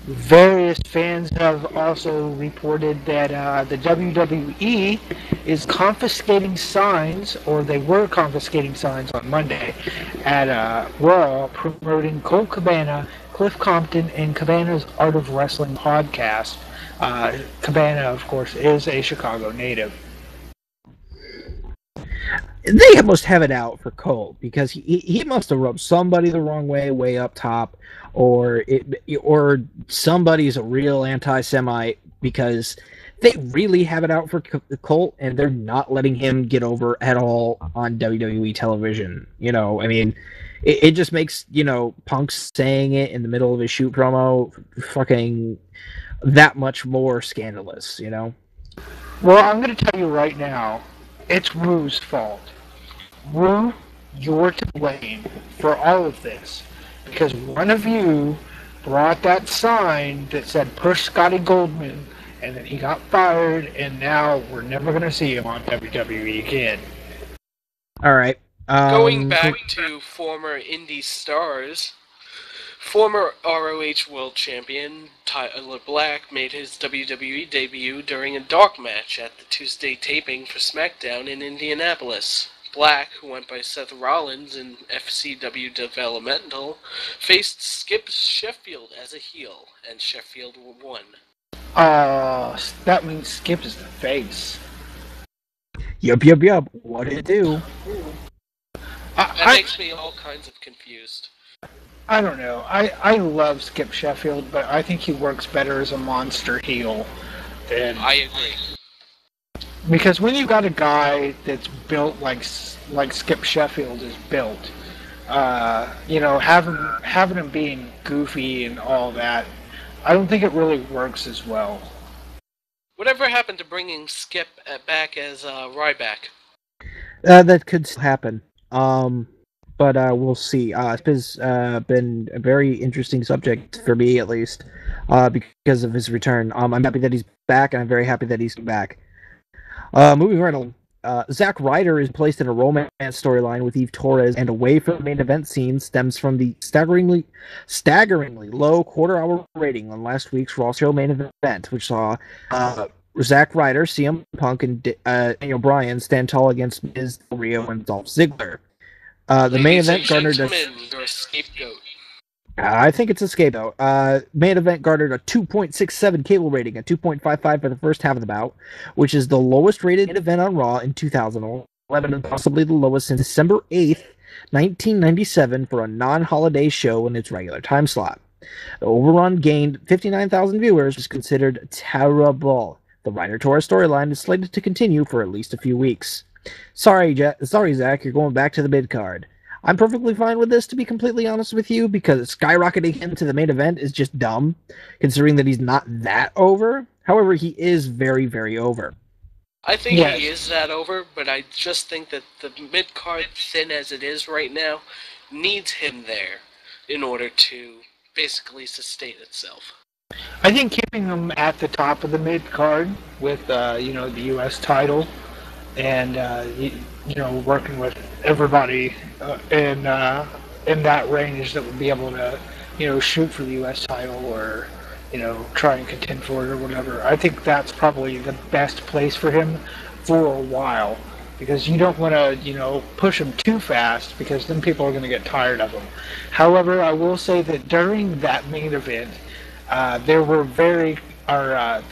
Various fans have also reported that the WWE is confiscating signs, or they were confiscating signs on Monday at Raw, promoting Colt Cabana, Cliff Compton, and Cabana's Art of Wrestling podcast. Cabana, of course, is a Chicago native.
They must have it out for Colt because he must have rubbed somebody the wrong way up top, or somebody's a real anti-Semite because they really have it out for Colt and they're not letting him get over at all on WWE television. I mean, it just makes Punk saying it in the middle of his shoot promo fucking that much more scandalous.
Well, I'm going to tell you right now, it's Woo's fault. Woo, you're to blame for all of this because one of you brought that sign that said push Scotty Goldman and then he got fired and now we're never going to see him on WWE again.
All right.
Going back to former indie stars, former ROH World Champion Tyler Black made his WWE debut during a dark match at the Tuesday taping for SmackDown in Indianapolis. Black, who went by Seth Rollins in FCW Developmental, faced Skip Sheffield as a heel, and Sheffield won.
That means Skip is the face.
Yup. What'd it do?
That makes me all kinds of confused.
I don't know. I love Skip Sheffield, but I think he works better as a monster heel than...
I agree.
Because when you got a guy that's built like Skip Sheffield is built, having him being goofy and all that, I don't think it really works as well.
Whatever happened to bringing Skip back as Ryback?
That could happen. But we'll see. Skip has been a very interesting subject for me, at least, because of his return. I'm happy that he's back, and I'm very happy that he's back. Moving right along. Zack Ryder is placed in a romance storyline with Eve Torres, and away from the main event scene stems from the staggeringly low quarter-hour rating on last week's Raw show main event, which saw Zack Ryder, CM Punk, and Daniel Bryan stand tall against Miz, Del Rio, and Dolph Ziggler. The main event garnered
a scapegoat.
I think it's a scapegoat. Main event garnered a 2.67 cable rating, a 2.55 for the first half of the bout, which is the lowest rated event on Raw in 2011 and possibly the lowest since December 8th, 1997 for a non-holiday show in its regular time slot. The overrun gained 59,000 viewers, which is considered terrible. The Ryder-Torres storyline is slated to continue for at least a few weeks. Sorry, Zach, you're going back to the mid-card. I'm perfectly fine with this, to be completely honest with you, because skyrocketing him to the main event is just dumb, considering that he's not that over. However, he is very, very over.
I think he is that over, but I just think that the mid-card, thin as it is right now, needs him there in order to basically sustain itself.
I think keeping him at the top of the mid-card with, the U.S. title and, working with everybody in that range that would be able to, shoot for the U.S. title or, try and contend for it or whatever. I think that's probably the best place for him for a while because you don't want to, push him too fast because then people are going to get tired of him. However, I will say that during that main event, the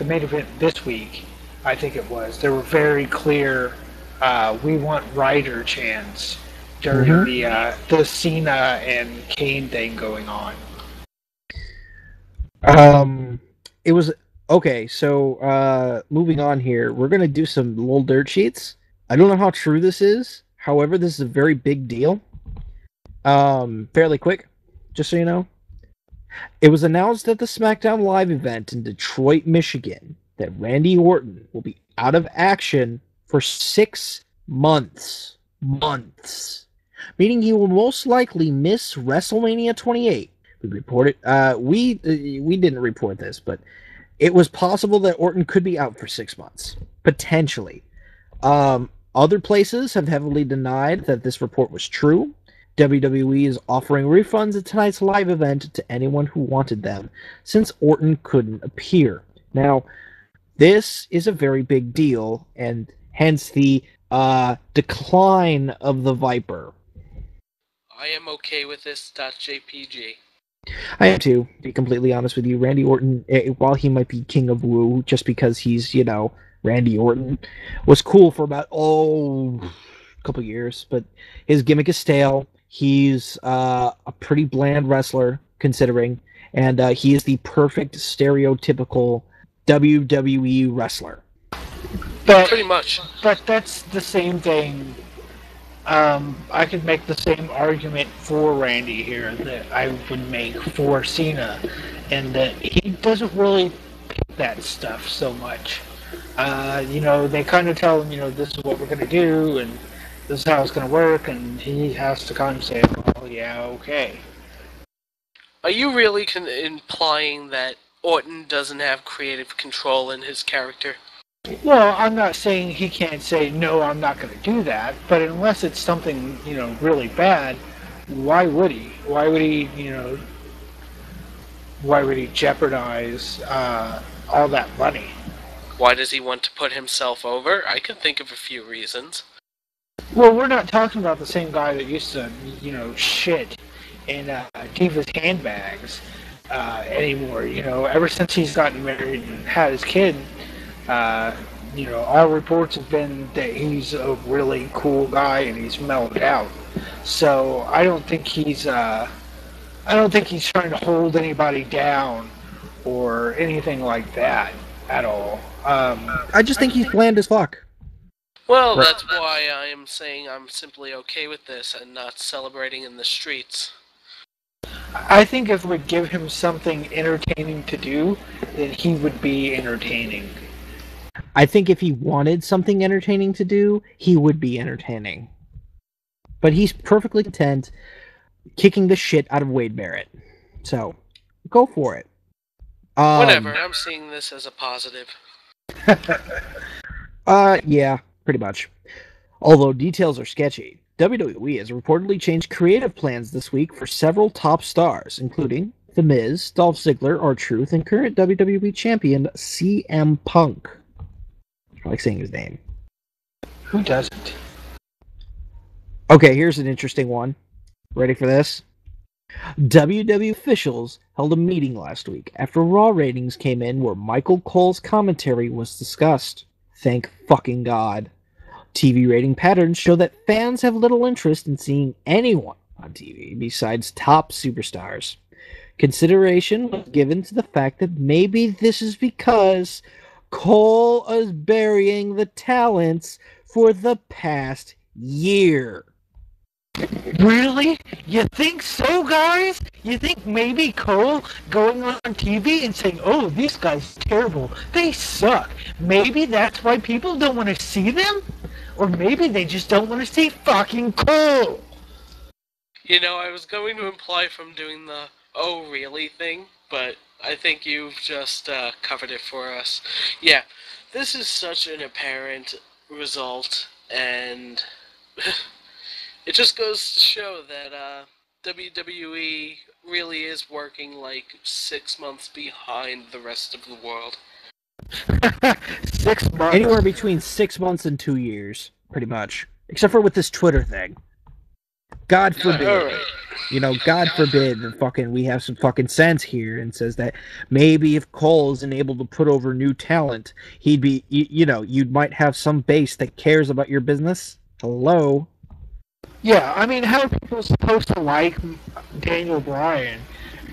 main event this week, I think it was, there were very clear we want Ryder chants during the Cena and Kane thing going on.
It was okay. So moving on here, we're gonna do some little dirt sheets. I don't know how true this is. However, this is a very big deal. Fairly quick, just so you know. It was announced at the SmackDown Live event in Detroit, Michigan, that Randy Orton will be out of action for 6 months. meaning he will most likely miss WrestleMania 28. We reported. We didn't report this, but it was possible that Orton could be out for 6 months, potentially. Other places have heavily denied that this report was true. WWE is offering refunds at tonight's live event to anyone who wanted them, since Orton couldn't appear. Now, this is a very big deal, and hence the decline of the Viper.
I am okay with this. .jpg.
I am too, to be completely honest with you. Randy Orton, while he might be king of Woo, just because he's, Randy Orton, was cool for about, a couple years, but his gimmick is stale. He's a pretty bland wrestler, considering, and he is the perfect stereotypical WWE wrestler.
But
Pretty much.
But that's the same thing. I could make the same argument for Randy here that I would make for Cena, and that he doesn't really pick that stuff so much. They kind of tell him, this is what we're going to do, and this is how it's going to work, and he has to kind of say, well, yeah, okay.
Are you really implying that Orton doesn't have creative control in his character?
Well, I'm not saying he can't say, no, I'm not going to do that, but unless it's something, really bad, why would he? Why would he jeopardize all that money?
Why does he want to put himself over? I can think of a few reasons.
Well, we're not talking about the same guy that used to, shit in Diva's handbags anymore. Ever since he's gotten married and had his kid, all reports have been that he's a really cool guy and he's mellowed out. So I don't think he's trying to hold anybody down or anything like that at all.
I just think he's bland as fuck.
Well, that's why I am saying I'm simply okay with this and not celebrating in the streets.
I think if we give him something entertaining to do, then he would be entertaining.
I think if he wanted something entertaining to do, he would be entertaining. But he's perfectly content kicking the shit out of Wade Barrett. So, go for it.
Whatever, I'm seeing this as a positive.
Yeah, pretty much. Although details are sketchy, WWE has reportedly changed creative plans this week for several top stars, including The Miz, Dolph Ziggler, R-Truth, and current WWE champion CM Punk. I like saying his name.
Who doesn't?
Okay, here's an interesting one. Ready for this? WWE officials held a meeting last week after Raw ratings came in where Michael Cole's commentary was discussed. Thank fucking God. TV rating patterns show that fans have little interest in seeing anyone on TV besides top superstars. Consideration was given to the fact that maybe this is because Cole is burying the talents for the past year.
Really? You think so, guys? You think maybe Cole going on TV and saying, oh, these guys are terrible, they suck, maybe that's why people don't want to see them? Or maybe they just don't want to see fucking Cole?
I was going to imply from doing the oh really thing, but I think you've just covered it for us. Yeah, this is such an apparent result, and it just goes to show that WWE really is working like 6 months behind the rest of the world.
6 months?
Anywhere between 6 months and 2 years, pretty much. Except for with this Twitter thing. God forbid. God forbid that we have some fucking sense here and says that maybe if Cole isn't able to put over new talent, he'd be, you might have some base that cares about your business. Hello?
Yeah, I mean, how are people supposed to like Daniel Bryan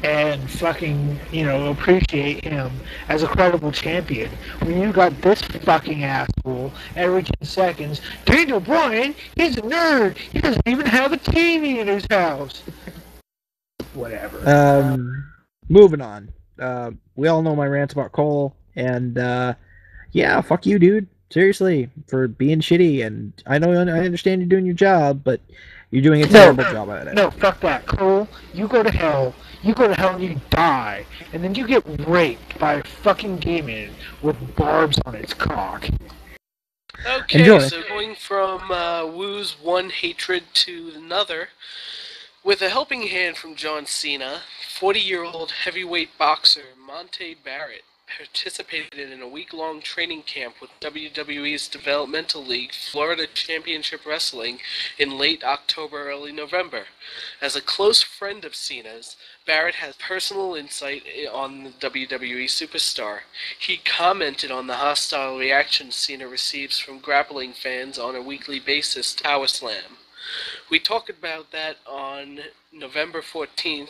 and fucking, appreciate him as a credible champion when you got this fucking asshole every 10 seconds? Daniel Bryan, he's a nerd. He doesn't even have a TV in his house. Whatever.
Moving on. We all know my rants about Cole, and yeah, fuck you, dude. Seriously, for being shitty, and I know I understand you're doing your job, but You're doing a terrible job at it.
No, fuck that. Cole, you go to hell. You go to hell and you die. And then you get raped by a fucking demon with barbs on its cock.
Okay,
Enjoy.
so going from Woo's one hatred to another, with a helping hand from John Cena, 40-year-old heavyweight boxer Monte Barrett participated in a week-long training camp with WWE's developmental league, Florida Championship Wrestling, in late October, early November. As a close friend of Cena's, Barrett has personal insight on the WWE superstar. He commented on the hostile reaction Cena receives from grappling fans on a weekly basis to Power Slam. We talked about that on November 14th,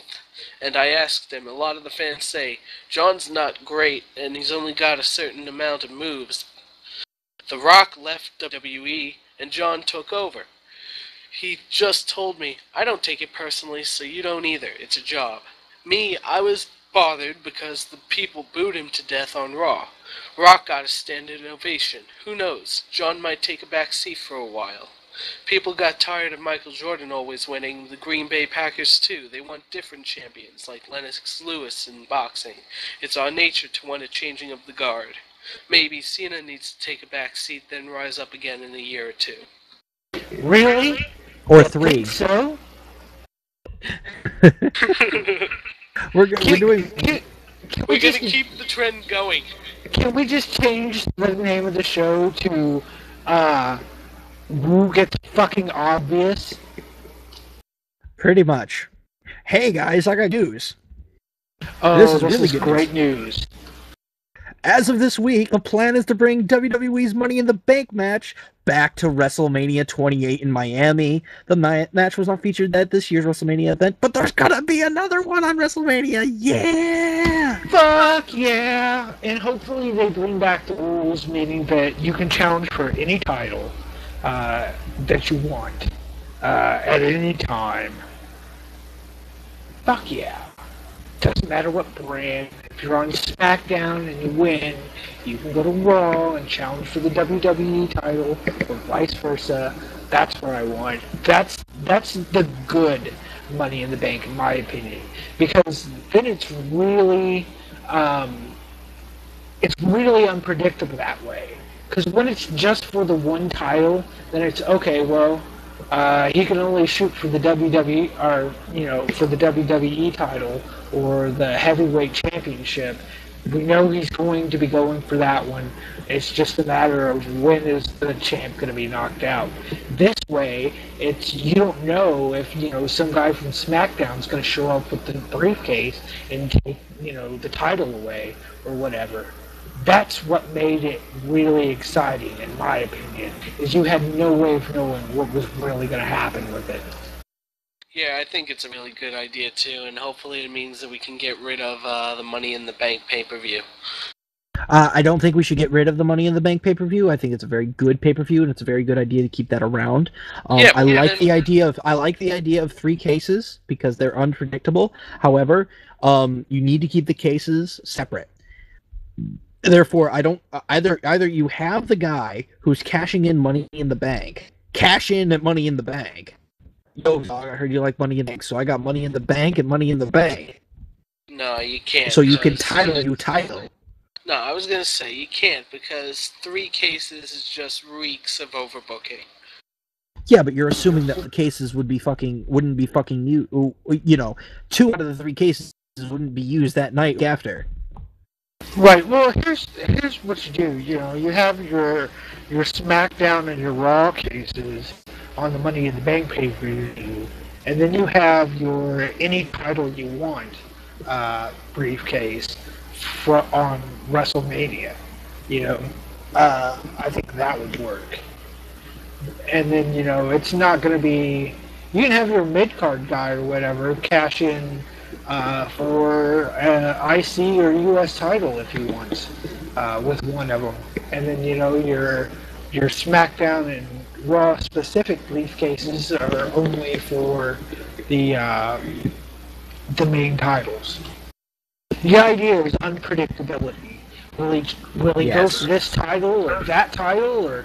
and I asked him, a lot of the fans say, John's not great, and he's only got a certain amount of moves. The Rock left WWE, and John took over. He just told me, I don't take it personally, so you don't either. It's a job. Me, I was bothered because the people booed him to death on Raw. Rock got a standing ovation. Who knows? John might take a back seat for a while. People got tired of Michael Jordan always winning, the Green Bay Packers too. They want different champions, like Lennox Lewis in boxing. It's our nature to want a changing of the guard. Maybe Cena needs to take a back seat, then rise up again in a year or two.
Really?
Or 3.
So?
We're doing...
We're gonna keep the trend going.
Can we just change the name of the show to, Woo Gets Fucking Obvious?
Pretty much. Hey guys, I got news.
Oh,
this is really good
great news.
As of this week, the plan is to bring WWE's Money in the Bank match back to WrestleMania 28 in Miami. The match was not featured at this year's WrestleMania event, but there's gonna be another one on WrestleMania. Yeah!
Fuck yeah! And hopefully they bring back the rules, meaning that you can challenge for any title that you want at any time. Fuck yeah. Doesn't matter what brand. If you're on SmackDown and you win, you can go to Raw and challenge for the WWE title, or vice versa. That's what I want. That's the good Money in the Bank, in my opinion, because then it's really unpredictable that way. Because when it's just for the one title, then it's okay. Well, he can only shoot for the WWE, or for the WWE title or the heavyweight championship. We know he's going to be going for that one. It's just a matter of when is the champ going to be knocked out. This way, you don't know if some guy from SmackDown is going to show up with the briefcase and take the title away or whatever. That's what made it really exciting, in my opinion, is you had no way of knowing what was really going to happen with it.
Yeah, I think it's a really good idea too, and hopefully it means that we can get rid of the Money in the Bank pay-per-view.
I don't think we should get rid of the Money in the Bank pay-per-view. I think it's a very good pay-per-view, and it's a very good idea to keep that around. I like the idea of 3 cases because they're unpredictable. However, you need to keep the cases separate. Therefore, I don't either you have the guy who's cashing in Money in the Bank, cash in at Money in the Bank. Yo, dog, I heard you like Money in the Bank, so I got Money in the Bank and Money in the Bank.
No, you can't.
So you can title.
No, I was gonna say you can't because 3 cases is just reeks of overbooking.
Yeah, but you're assuming that the cases wouldn't be fucking you. 2 out of the 3 cases wouldn't be used that night after.
Right. Well, here's what you do. You have your SmackDown and your Raw cases on the Money in the Bank pay-per-view, and then you have your any title you want briefcase on WrestleMania. I think that would work. And then it's not going to be. You can have your mid-card guy or whatever cash in for IC or US title if he wants with one of them, and then your SmackDown and Raw specific briefcases are only for the main titles. The idea is unpredictability. Will he go for this title or that title, or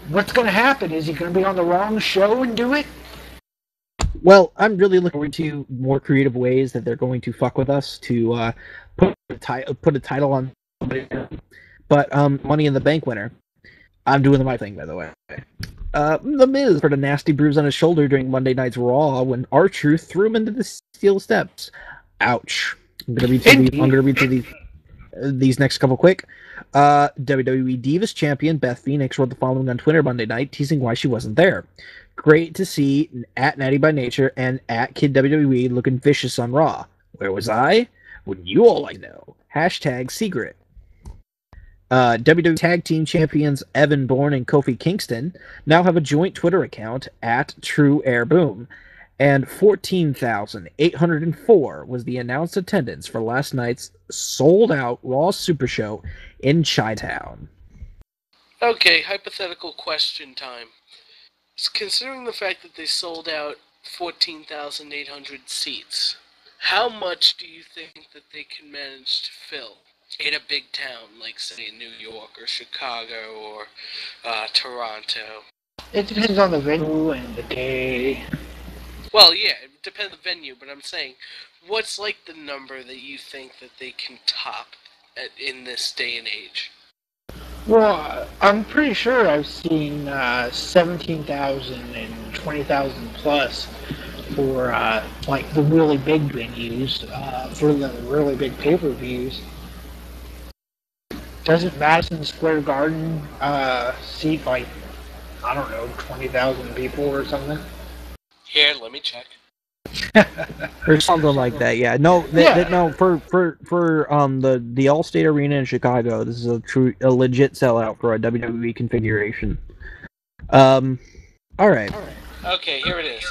what's going to happen? Is he going to be on the wrong show and do it?
Well, I'm really looking forward to more creative ways that they're going to fuck with us to put a title on somebody. But Money in the Bank winner. I'm doing the my thing, by the way. The Miz for the nasty bruise on his shoulder during Monday Night's Raw when R-Truth threw him into the steel steps. Ouch. I'm gonna read through these next couple quick. WWE Divas champion Beth Phoenix wrote the following on Twitter Monday night, teasing why she wasn't there. Great to see at Natty by Nature and at Kid WWE looking vicious on Raw. Where was I? Wouldn't you all like to know? Hashtag secret. WWE Tag Team Champions Evan Bourne and Kofi Kingston now have a joint Twitter account at True Air Boom, and 14,804 was the announced attendance for last night's sold-out Raw Super Show in Chi-Town.
Okay, hypothetical question time. Considering the fact that they sold out 14,800 seats, how much do you think that they can manage to fill in a big town, like, say, New York or Chicago or Toronto?
It depends on the venue and the day.
Well, yeah, it depends on the venue, but I'm saying, what's like the number that you think that they can top in this day and age?
Well, I'm pretty sure I've seen 17,000 and 20,000 plus for like the really big venues, for the really big pay-per-views. Doesn't Madison Square Garden seat like, I don't know, 20,000 people or something?
Here, let me check.
Or something like that, yeah. No, no. For the Allstate Arena in Chicago, this is a legit sellout for a WWE configuration. All right.
Okay, here it is.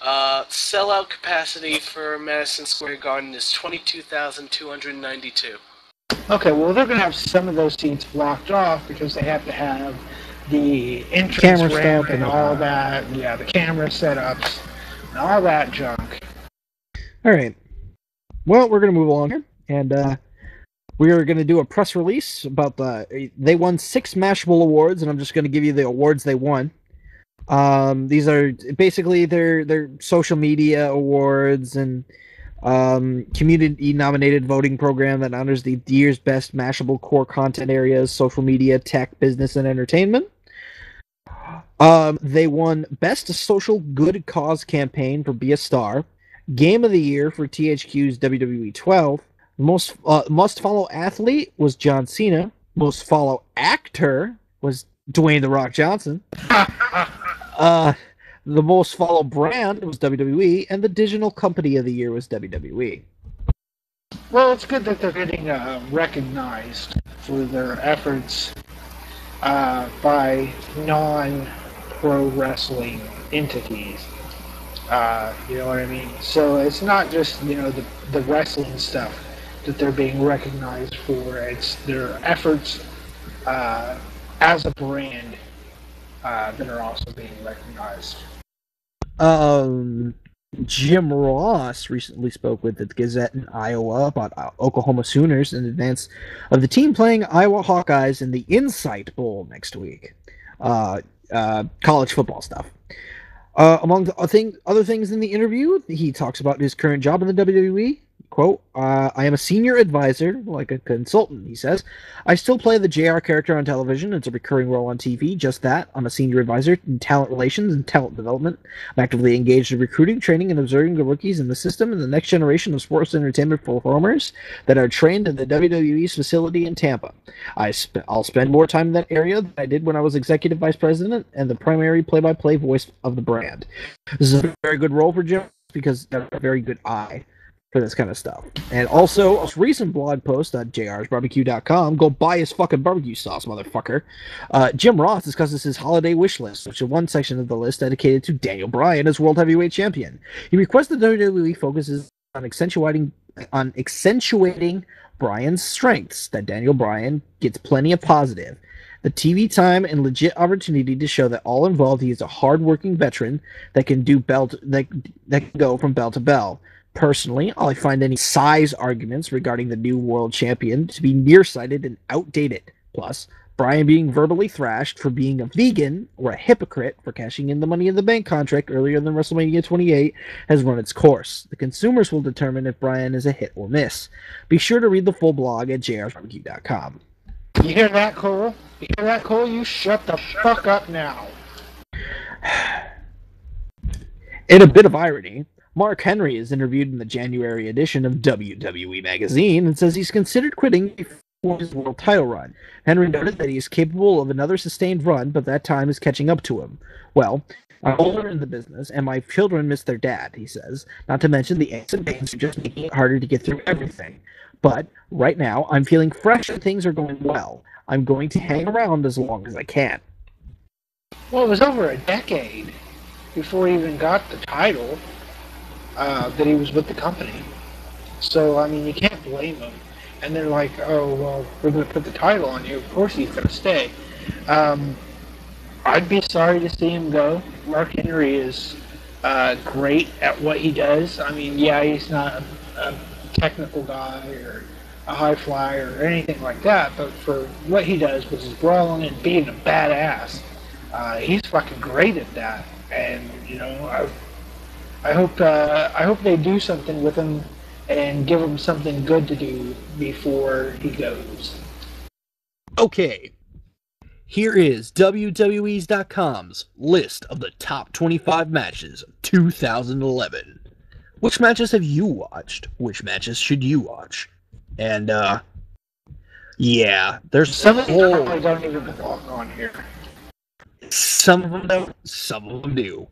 Sellout capacity for Madison Square Garden is 22,292.
Okay, well they're going to have some of those seats blocked off because they have to have the entrance
Camera
ramp
stuff
and all that. Yeah, the camera setups and all that junk.
All right. Well, we're going to move along here, and we are going to do a press release about they won 6 Mashable awards, and I'm just going to give you the awards they won. These are basically their social media awards and community-nominated voting program that honors the year's best Mashable core content areas: social media, tech, business, and entertainment. They won Best Social Good Cause Campaign for Be a Star, Game of the Year for THQ's WWE 12, Most Follow Athlete was John Cena, Most Follow Actor was Dwayne The Rock Johnson, the Most Follow Brand was WWE, and the Digital Company of the Year was WWE.
Well, it's good that they're getting recognized for their efforts by non-pro wrestling entities. You know what I mean? So it's not just, the wrestling stuff that they're being recognized for. It's their efforts as a brand that are also being recognized.
Jim Ross recently spoke with the Gazette in Iowa about Oklahoma Sooners in advance of the team playing Iowa Hawkeyes in the Insight Bowl next week. College football stuff. Among other things in the interview, he talks about his current job in the WWE. Quote, I am a senior advisor, like a consultant, he says. I still play the JR character on television. It's a recurring role on TV, just that. I'm a senior advisor in talent relations and talent development. I'm actively engaged in recruiting, training, and observing the rookies in the system and the next generation of sports entertainment performers that are trained in the WWE's facility in Tampa. I'll spend more time in that area than I did when I was executive vice president and the primary play-by-play voice of the brand. This is a very good role for Jim because he's got a very good eye for this kind of stuff. And also, a recent blog post on jrsbarbecue.com, go buy his fucking barbecue sauce, motherfucker. Jim Ross discusses his holiday wish list, which is one section of the list dedicated to Daniel Bryan as World Heavyweight Champion. He requested WWE focuses on accentuating Bryan's strengths, that Daniel Bryan gets plenty of positive. The TV time and legit opportunity to show that all involved he is a hard-working veteran that can that can go from bell to bell. Personally, I find any size arguments regarding the new world champion to be nearsighted and outdated. Plus, Bryan being verbally thrashed for being a vegan or a hypocrite for cashing in the Money in the Bank contract earlier than WrestleMania 28 has run its course. The consumers will determine if Bryan is a hit or miss. Be sure to read the full blog at jrsbarbecue.com.
You hear that, Cole? You hear that, Cole? You shut the fuck up now.
In a bit of irony, Mark Henry is interviewed in the January edition of WWE Magazine and says he's considered quitting before his world title run. Henry noted that he is capable of another sustained run, but that time is catching up to him. Well, I'm older in the business, and my children miss their dad, he says. Not to mention the aches and pains are just making it harder to get through everything. But right now, I'm feeling fresh and things are going well. I'm going to hang around as long as I can.
Well, it was over a decade before he even got the title that he was with the company. So, I mean, you can't blame him. And they're like, oh, well, we're going to put the title on you. Of course he's going to stay. I'd be sorry to see him go. Mark Henry is great at what he does. I mean, yeah, he's not a technical guy or a high flyer or anything like that, but for what he does, which is brawling and being a badass, he's fucking great at that. And, you know, I hope they do something with him and give him something good to do before he goes.
Okay, here is WWE's.com's list of the top 25 matches of 2011. Which matches have you watched? Which matches should you watch? And, yeah, there's
Some of these probably don't even belong on here.
Some of them don't, some of them do.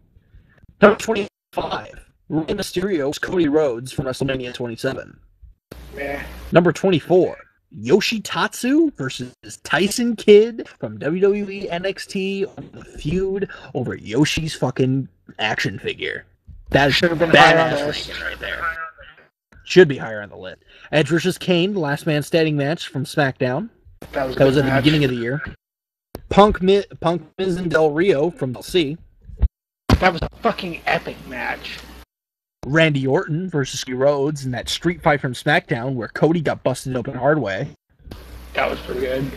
Number 25, Rey Mysterio's Cody Rhodes from WrestleMania 27.
Meh.
Number 24, Yoshitatsu versus Tyson Kidd from WWE NXT, the feud over Yoshi's fucking action figure. That
should have been higher on the
badass
list.
right there. Should be higher on the list. Edge versus Kane, the last man standing match from SmackDown.
That was
at the beginning of the year. Punk, Miz, and Del Rio from LC.
That was a fucking epic match.
Randy Orton versus Cody Rhodes in that street fight from SmackDown where Cody got busted open the hard way.
That was pretty good.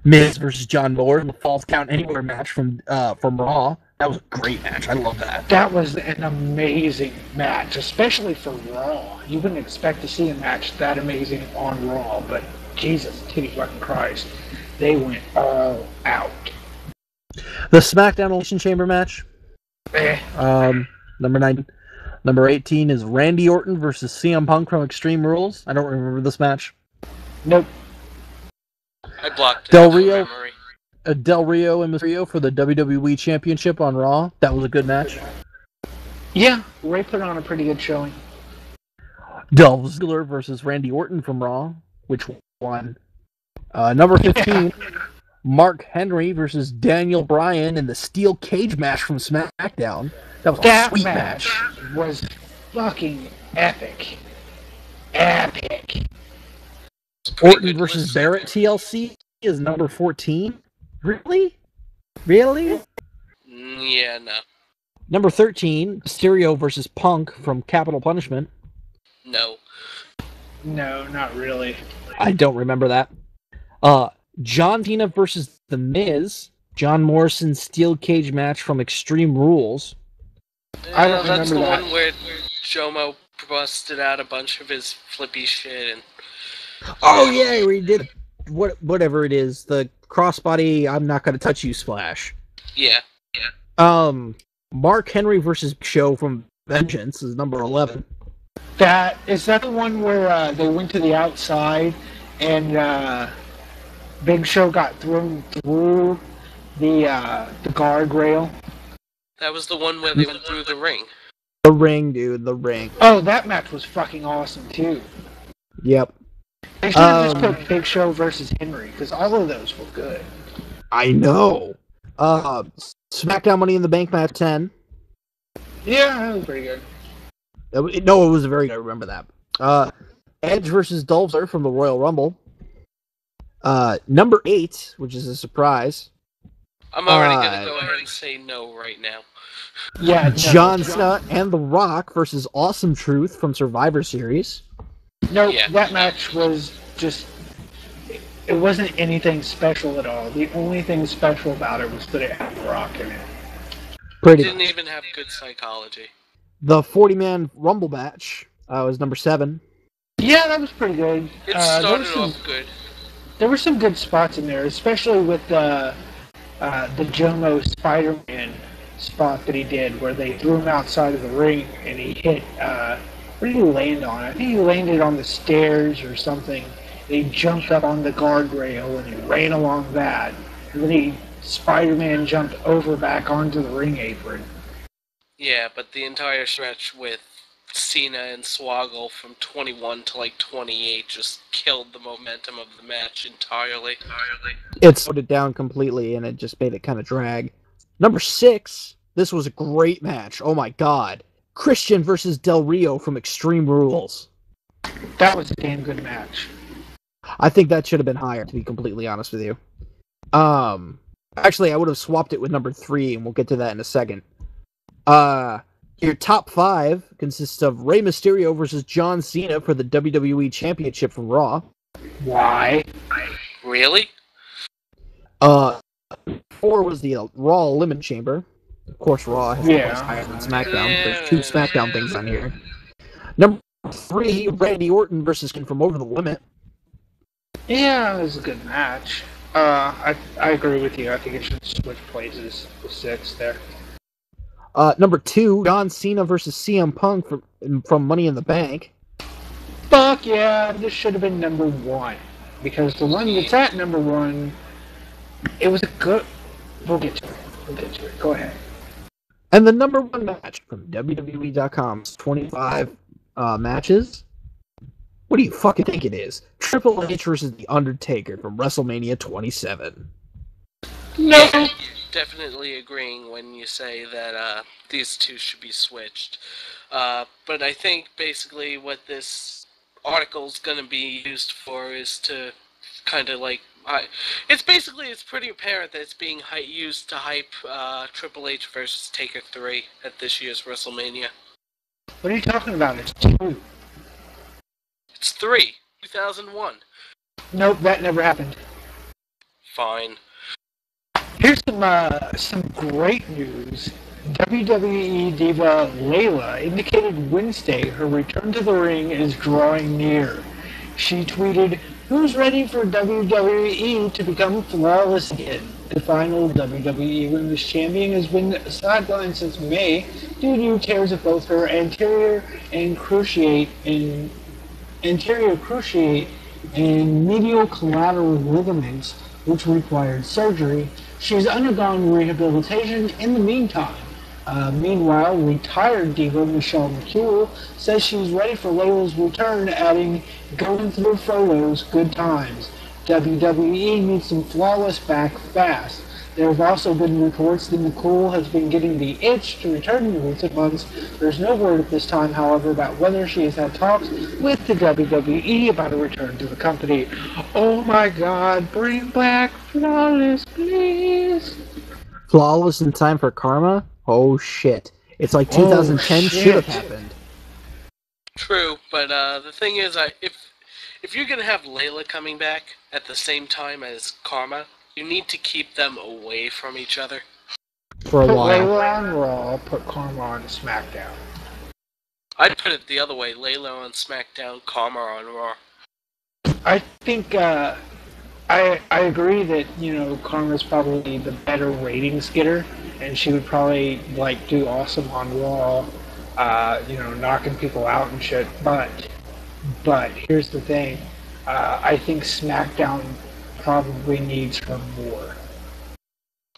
Miz versus John Moore in the Falls Count Anywhere match from Raw. That was a great match. I love that.
That was an amazing match, especially for Raw. You wouldn't expect to see a match that amazing on Raw, but Jesus, titty fucking Christ, they went all out.
The SmackDown Elimination Chamber match. Number 9. Number 18 is Randy Orton versus CM Punk from Extreme Rules. I don't remember this match.
Nope.
I blocked it.
Del
from
Rio.
memory.
Del Rio and Mysterio for the WWE Championship on Raw. That was a good match.
Yeah, Ray put on a pretty good showing.
Dolph Ziggler versus Randy Orton from Raw, which won. Number 15, Mark Henry versus Daniel Bryan in the steel cage match from SmackDown. That was a sweet match.
Was fucking epic. Epic.
Orton versus Barrett TLC is number 14. Really? Really?
Yeah, no.
Number 13, Mysterio versus Punk from Capital Punishment.
No.
No, not really.
I don't remember that. John Cena versus The Miz. John Morrison steel cage match from Extreme Rules.
I don't
That's the
remember that.
one where Jomo busted out a bunch of his flippy shit and...
Oh yeah, we did whatever it is, the crossbody I'm not gonna touch you splash.
Yeah.
Mark Henry versus Big Show from Vengeance is number 11.
Is that the one where they went to the outside and Big Show got thrown through the guardrail?
That was the one where they went through the ring.
The ring, dude, the ring.
Oh, that match was fucking awesome too.
Yep.
They should have just put Big Show versus Henry, because all of those were good.
I know. SmackDown Money in the Bank match 10.
Yeah, that was pretty good.
No, it was very good. I remember that. Edge versus Dolph Ziggler from the Royal Rumble. Number 8, which is a surprise.
I'm already going to go ahead and say no right now.
Yeah,
John Cena and The Rock versus Awesome Truth from Survivor Series.
Nope,
Yeah.
that match was just it wasn't anything special at all. The only thing special about it was that it had Brock in it.
Pretty
Didn't
much.
even have good psychology.
The 40-man Rumble match was number 7.
Yeah, that was pretty good.
It started off good.
There were some good spots in there, especially with the Jomo Spider-Man spot that he did, where they threw him outside of the ring and he hit. What did he land on? I think he landed on the stairs or something. He jumped up on the guardrail and he ran along that, and then Spider-Man jumped over back onto the ring apron.
Yeah, but the entire stretch with Cena and Swoggle from 21 to like 28 just killed the momentum of the match entirely.
It slowed it down completely, and it just made it kind of drag. Number 6, this was a great match. Oh my god. Christian versus Del Rio from Extreme Rules.
That was a damn good match.
I think that should have been higher, to be completely honest with you. Actually, I would have swapped it with number 3, and we'll get to that in a second. Your top 5 consists of Rey Mysterio versus John Cena for the WWE Championship from Raw.
Why?
Really?
4 was the Raw Elimination Chamber. Of course, Raw has
Yeah.
higher than SmackDown. There's 2 SmackDown things on here. Number 3, Randy Orton versus Ken from Over the Limit.
Yeah, it was a good match. I agree with you. I think it should switch places with 6 there.
Number 2, John Cena versus CM Punk from Money in the Bank.
Fuck yeah, this should have been number 1. Because the one that's at number 1, it was a good... We'll get to it. Go ahead.
And the number 1 match from WWE.com's 25 matches. What do you fucking think it is? Triple H versus The Undertaker from WrestleMania 27.
No!
Yeah, definitely agreeing when you say that these two should be switched. But I think basically what this article's going to be used for is to kind of like... it's pretty apparent that it's being used to hype Triple H versus Taker 3 at this year's WrestleMania.
What are you talking about? It's 2.
It's 3, 2001.
Nope, that never happened.
Fine.
Here's some great news. WWE diva Layla indicated Wednesday her return to the ring is drawing near. She tweeted, "Who's ready for WWE to become flawless again? The final WWE Women's Champion has been sidelined since May due to tears of both her anterior cruciate and medial collateral ligaments, which required surgery. She's undergone rehabilitation in the meantime." Meanwhile, retired diva Michelle McCool says she's ready for Layla's return, adding, "Going through photos, good times. WWE needs some flawless back fast." There have also been reports that McCool has been getting the itch to return in recent months. There's no word at this time, however, about whether she has had talks with the WWE about a return to the company. Oh my god, bring back Flawless, please!
Flawless in time for Karma? Oh shit. It's like 2010 should have happened.
True, but the thing is, if you're gonna have Layla coming back at the same time as Karma, you need to keep them away from each other.
For a
Put
while.
Layla on Raw, put Karma on SmackDown.
I'd put it the other way: Layla on SmackDown, Karma on Raw.
I think I agree that Karma's probably the better ratings getter, and she would probably do awesome on Raw, knocking people out and shit. But here's the thing, I think SmackDown probably needs her more.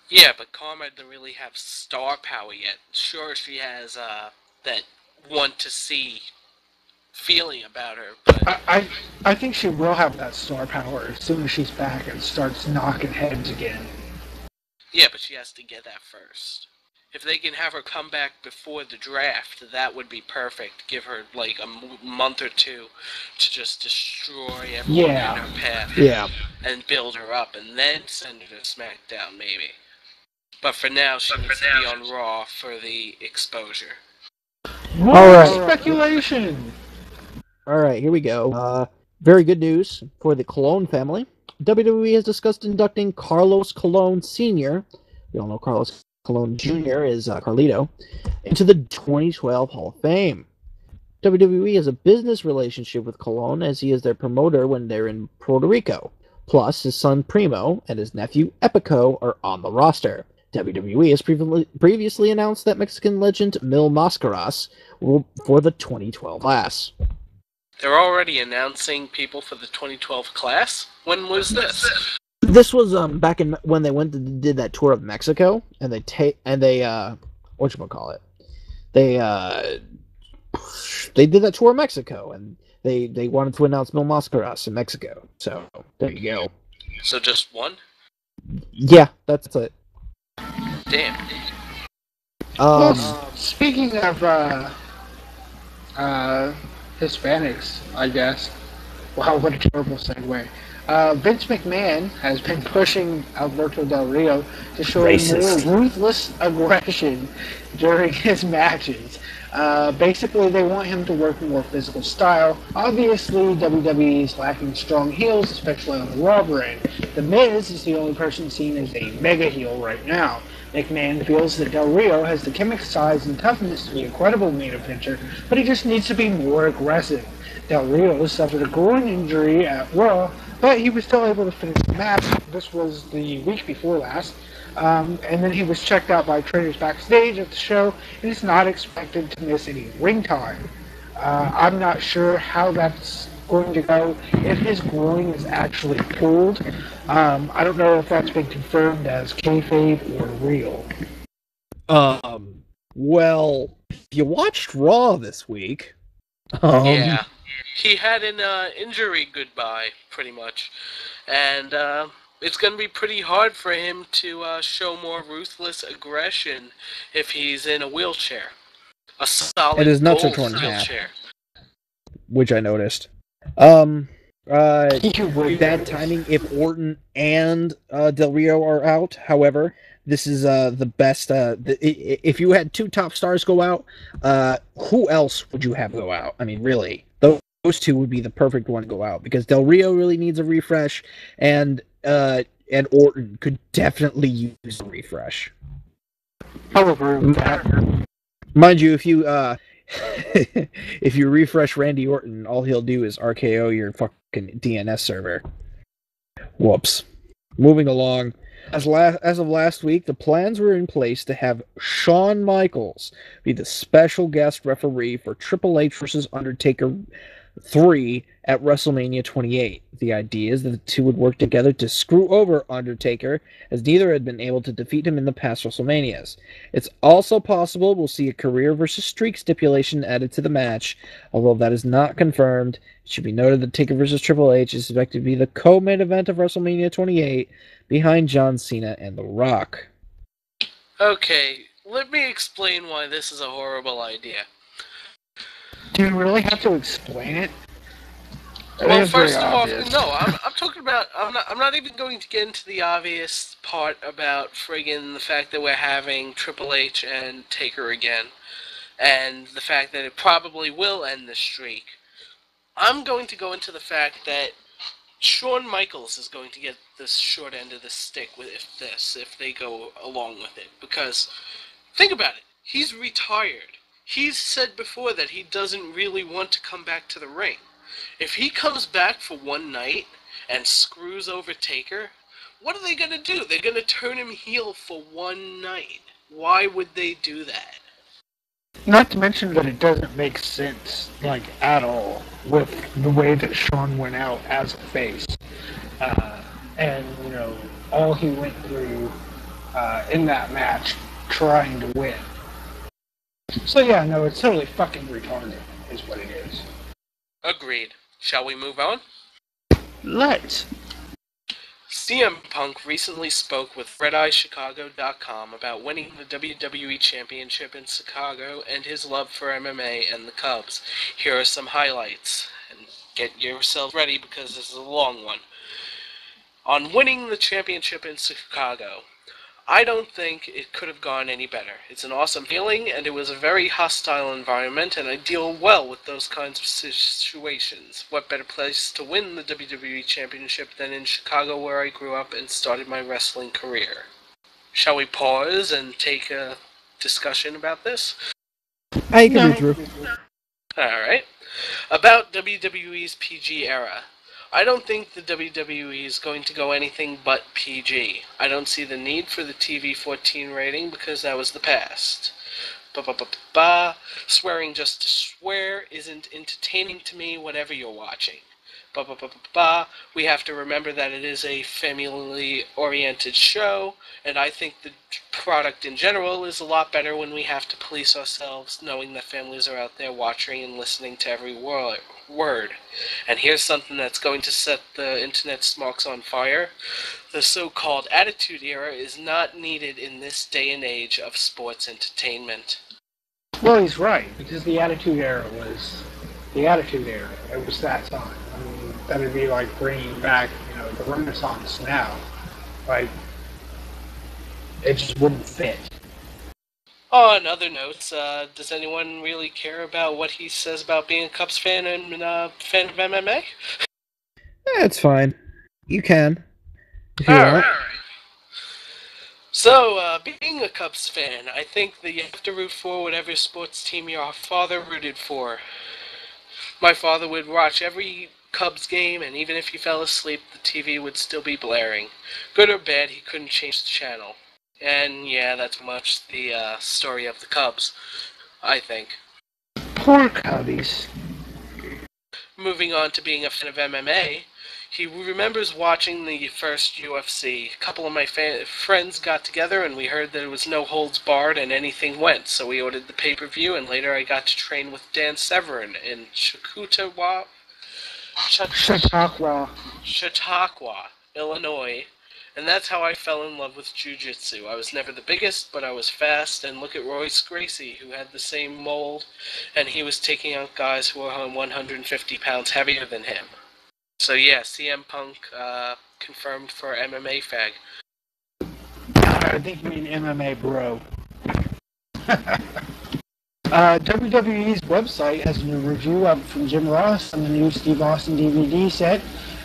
Yeah, but Karma doesn't really have star power yet. Sure, she has that want to see feeling about her, but
I think she will have that star power as soon as she's back and starts knocking heads again.
yeah, but she has to get that first. If they can have her come back before the draft, that would be perfect. Give her like a month or 2 to just destroy everyone in her path.
Yeah.
And build her up, and then send her to SmackDown, maybe. But for now, she needs to be on Raw for the exposure.
More
Alright.
speculation!
Alright, here we go. Very good news for the Cologne family. WWE has discussed inducting Carlos Colon Sr., we all know Carlos Colon Jr. is Carlito, into the 2012 Hall of Fame. WWE has a business relationship with Colon as he is their promoter when they're in Puerto Rico. Plus, his son Primo and his nephew Epico are on the roster. WWE has previously announced that Mexican legend Mil Mascaras will for the 2012 class.
They're already announcing people for the 2012 class? When was this?
This was back in when they did that tour of Mexico, and they whatchamacallit, they did that tour of Mexico, and they wanted to announce Mil Mascaras in Mexico. So there you go.
So just one?
Yeah, that's it.
Damn.
Speaking of Hispanics, I guess. Wow, what a terrible segue. Vince McMahon has been pushing Alberto Del Rio to show more ruthless aggression during his matches. Basically, they want him to work a more physical style. Obviously, WWE is lacking strong heels, especially on the Raw brand. The Miz is the only person seen as a mega heel right now. McMahon feels that Del Rio has the gimmick size and toughness to be a credible main eventer, but he just needs to be more aggressive. Del Rio suffered a groin injury at Raw, but he was still able to finish the match. This was the week before last. And then he was checked out by trainers backstage at the show, and is not expected to miss any ring time. I'm not sure how that's going to go, if his groin is actually pulled. I don't know if that's been confirmed as kayfabe or real.
Well, if you watched Raw this week,
yeah. He had an injury goodbye, pretty much. And it's going to be pretty hard for him to show more ruthless aggression if he's in a wheelchair. A solid
and his nuts are
gold
torn in half,
wheelchair.
which I noticed. Bad timing if Orton and Del Rio are out. However, this is the best. If you had two top stars go out, who else would you have go out? I mean, really, those two would be the perfect one to go out because Del Rio really needs a refresh, and Orton could definitely use a refresh.
However,
mind you, if you if you refresh Randy Orton, all he'll do is RKO your fucking DNS server. Whoops. Moving along. As of last week, the plans were in place to have Shawn Michaels be the special guest referee for Triple H vs. Undertaker 3 at WrestleMania 28. The idea is that the two would work together to screw over Undertaker, as neither had been able to defeat him in the past WrestleManias. It's also possible we'll see a career versus streak stipulation added to the match, although that is not confirmed. It should be noted that Taker vs. Triple H is expected to be the co-main event of WrestleMania 28, behind John Cena and The Rock.
Okay, let me explain why this is a horrible idea.
Do you really have to explain it?
Well, first of all, no, I'm talking about. I'm not even going to get into the obvious part about friggin' the fact that we're having Triple H and Taker again, and the fact that it probably will end the streak. I'm going to go into the fact that Shawn Michaels is going to get the short end of the stick if they go along with it, because think about it. He's retired. He's said before that he doesn't really want to come back to the ring. If he comes back for one night and screws over Taker, what are they going to do? They're going to turn him heel for one night. Why would they do that?
Not to mention that it doesn't make sense, at all, with the way that Shawn went out as a face. And, all he went through in that match trying to win. So yeah, no, it's totally fucking retarded, is what it is.
Agreed. Shall we move on?
Let's.
CM Punk recently spoke with RedEyeChicago.com about winning the WWE Championship in Chicago and his love for MMA and the Cubs. Here are some highlights, and get yourself ready because this is a long one. On winning the championship in Chicago, I don't think it could have gone any better. It's an awesome feeling, and it was a very hostile environment, and I deal well with those kinds of situations. What better place to win the WWE Championship than in Chicago, where I grew up and started my wrestling career? Shall we pause and take a discussion about this?
I can read through.
Alright. About WWE's PG era. I don't think the WWE is going to go anything but PG. I don't see the need for the TV-14 rating because that was the past. Ba-ba-ba-ba-ba. Swearing just to swear isn't entertaining to me, whatever you're watching. Ba-ba-ba-ba-ba. We have to remember that it is a family-oriented show, and I think the product in general is a lot better when we have to police ourselves, knowing that families are out there watching and listening to every word. And here's something that's going to set the internet smarks on fire. The so-called Attitude Era is not needed in this day and age of sports entertainment.
Well, he's right, because the Attitude Era was the Attitude Era. It was that time. I mean, that would be like bringing back, the Renaissance now. Like, it just wouldn't fit.
On other notes, does anyone really care about what he says about being a Cubs fan and fan of MMA?
It's fine. You can. If you want.
So, being a Cubs fan, I think that you have to root for whatever sports team your father rooted for. My father would watch every Cubs game, and even if he fell asleep, the TV would still be blaring. Good or bad, he couldn't change the channel. And yeah, that's much the story of the Cubs, I think.
Poor Cubbies.
Moving on to being a fan of MMA, he remembers watching the first UFC. A couple of my friends got together and we heard that it was no holds barred and anything went, so we ordered the pay-per-view, and later I got to train with Dan Severin in Chautauqua, Illinois. And that's how I fell in love with jiu-jitsu. I was never the biggest, but I was fast, and look at Royce Gracie, who had the same mold, and he was taking out guys who were 150 pounds heavier than him. So yeah, CM Punk confirmed for MMA fag.
I think you mean MMA bro. WWE's website has a new review up from Jim Ross on the new Steve Austin DVD set.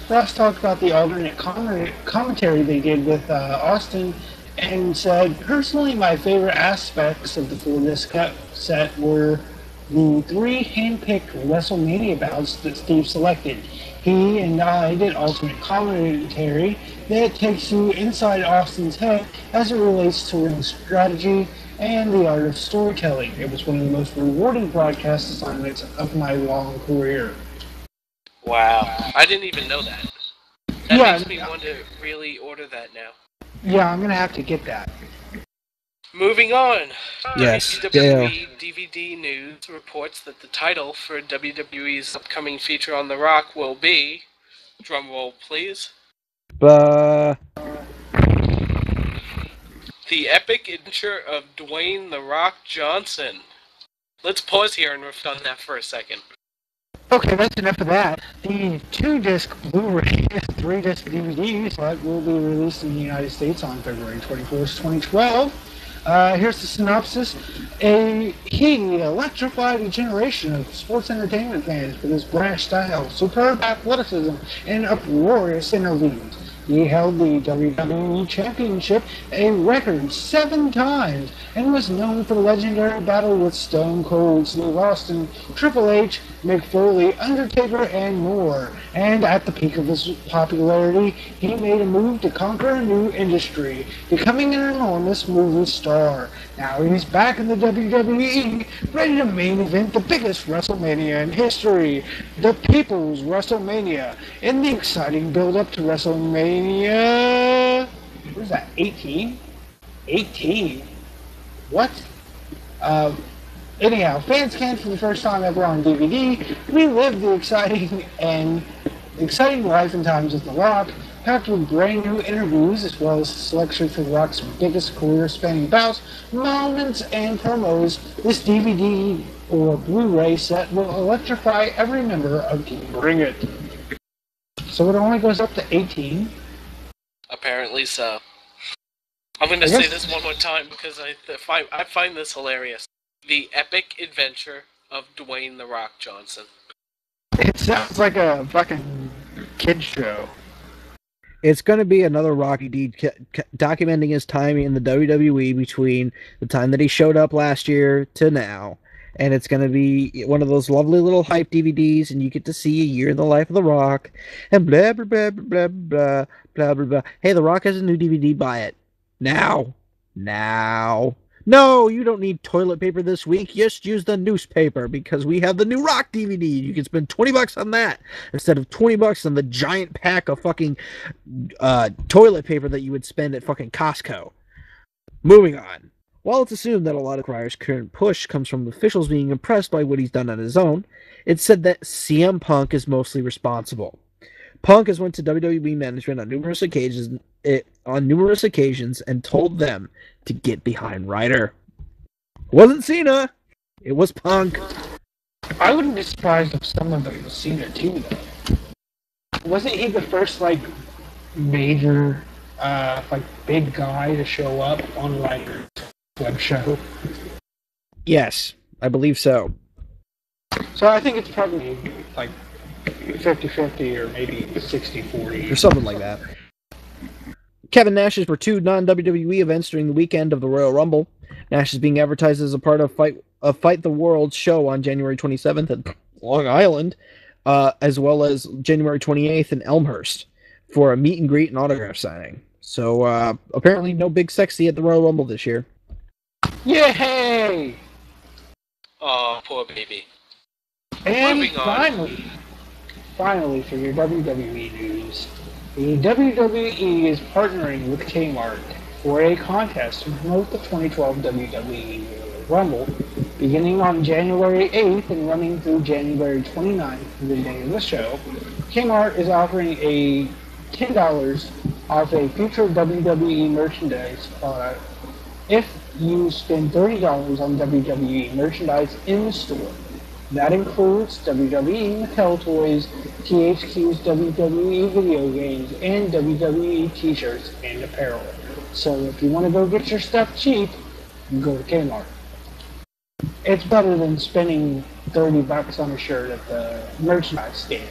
Ross talked about the alternate commentary they did with Austin and said, personally, my favorite aspects of the full disc set were the 3 hand-picked WrestleMania bouts that Steve selected. He and I did alternate commentary that takes you inside Austin's head as it relates to ring strategy and the art of storytelling. It was one of the most rewarding broadcast assignments of my long career.
Wow. I didn't even know that. That makes me want to really order that now.
Yeah, I'm going to have to get that.
Moving on.
Yes.
WWE DVD News reports that the title for WWE's upcoming feature on The Rock will be... Drumroll, please.
Bah.
The epic adventure of Dwayne The Rock Johnson. Let's pause here and reflect on that for a second.
Okay, that's enough of that. The 2-disc Blu-ray and 3-disc DVD set will be released in the United States on February 24th, 2012. Here's the synopsis. He electrified a generation of sports entertainment fans with his brash style, superb athleticism, and uproarious interviews. He held the WWE Championship a record 7 times and was known for the legendary battle with Stone Cold Steve Austin, Triple H, Mick Foley, Undertaker, and more. And at the peak of his popularity, he made a move to conquer a new industry, becoming an enormous movie star. Now he's back in the WWE, ready to main event the biggest WrestleMania in history, the People's WrestleMania, in the exciting build-up to WrestleMania... What is that, 18? 18? What? Anyhow, fans can, for the first time ever on DVD, relive the exciting life and times of The Rock, packed with brand new interviews as well as a selection for The Rock's biggest career-spanning bouts, moments, and promos. This DVD or Blu-ray set will electrify every member of Team Bring It. So it only goes up to 18.
Apparently so. I'm going to say this one more time because I find this hilarious. The epic adventure of Dwayne "The Rock" Johnson.
It sounds like a fucking kid show.
It's going to be another Rocky D documenting his time in the WWE between the time that he showed up last year to now. And it's going to be one of those lovely little hype DVDs, and you get to see a year in the life of The Rock, and blah, blah, blah, blah, blah, blah, blah, blah. Hey, The Rock has a new DVD, buy it. Now. No, you don't need toilet paper this week. Just use the newspaper because we have the new Rock DVD. You can spend $20 on that instead of $20 on the giant pack of fucking toilet paper that you would spend at fucking Costco. Moving on. While it's assumed that a lot of Crier's current push comes from officials being impressed by what he's done on his own, it's said that CM Punk is mostly responsible. Punk has went to WWE management on numerous occasions and told them to get behind Ryder. It wasn't Cena. It was Punk.
I wouldn't be surprised if some of it was Cena too, though. Wasn't he the first major big guy to show up on Ryder's web show?
Yes, I believe so.
So I think it's probably 50-50 or maybe 60-40.
Or something like that. Kevin Nash's were two non-WWE events during the weekend of the Royal Rumble. Nash is being advertised as a part of Fight the World show on January 27th at Long Island, as well as January 28th in Elmhurst for a meet and greet and autograph signing. So apparently no Big Sexy at the Royal Rumble this year.
Yay!
Oh, poor baby.
And finally, for your WWE news, the WWE is partnering with Kmart for a contest to promote the 2012 WWE Rumble, beginning on January 8th and running through January 29th, the day of the show. Kmart is offering a $10 off a future WWE merchandise product if you spend $30 on WWE merchandise in the store. That includes WWE Mattel toys, THQ's WWE video games, and WWE t-shirts and apparel. So if you want to go get your stuff cheap, go to Kmart. It's better than spending $30 on a shirt at the merchandise stand.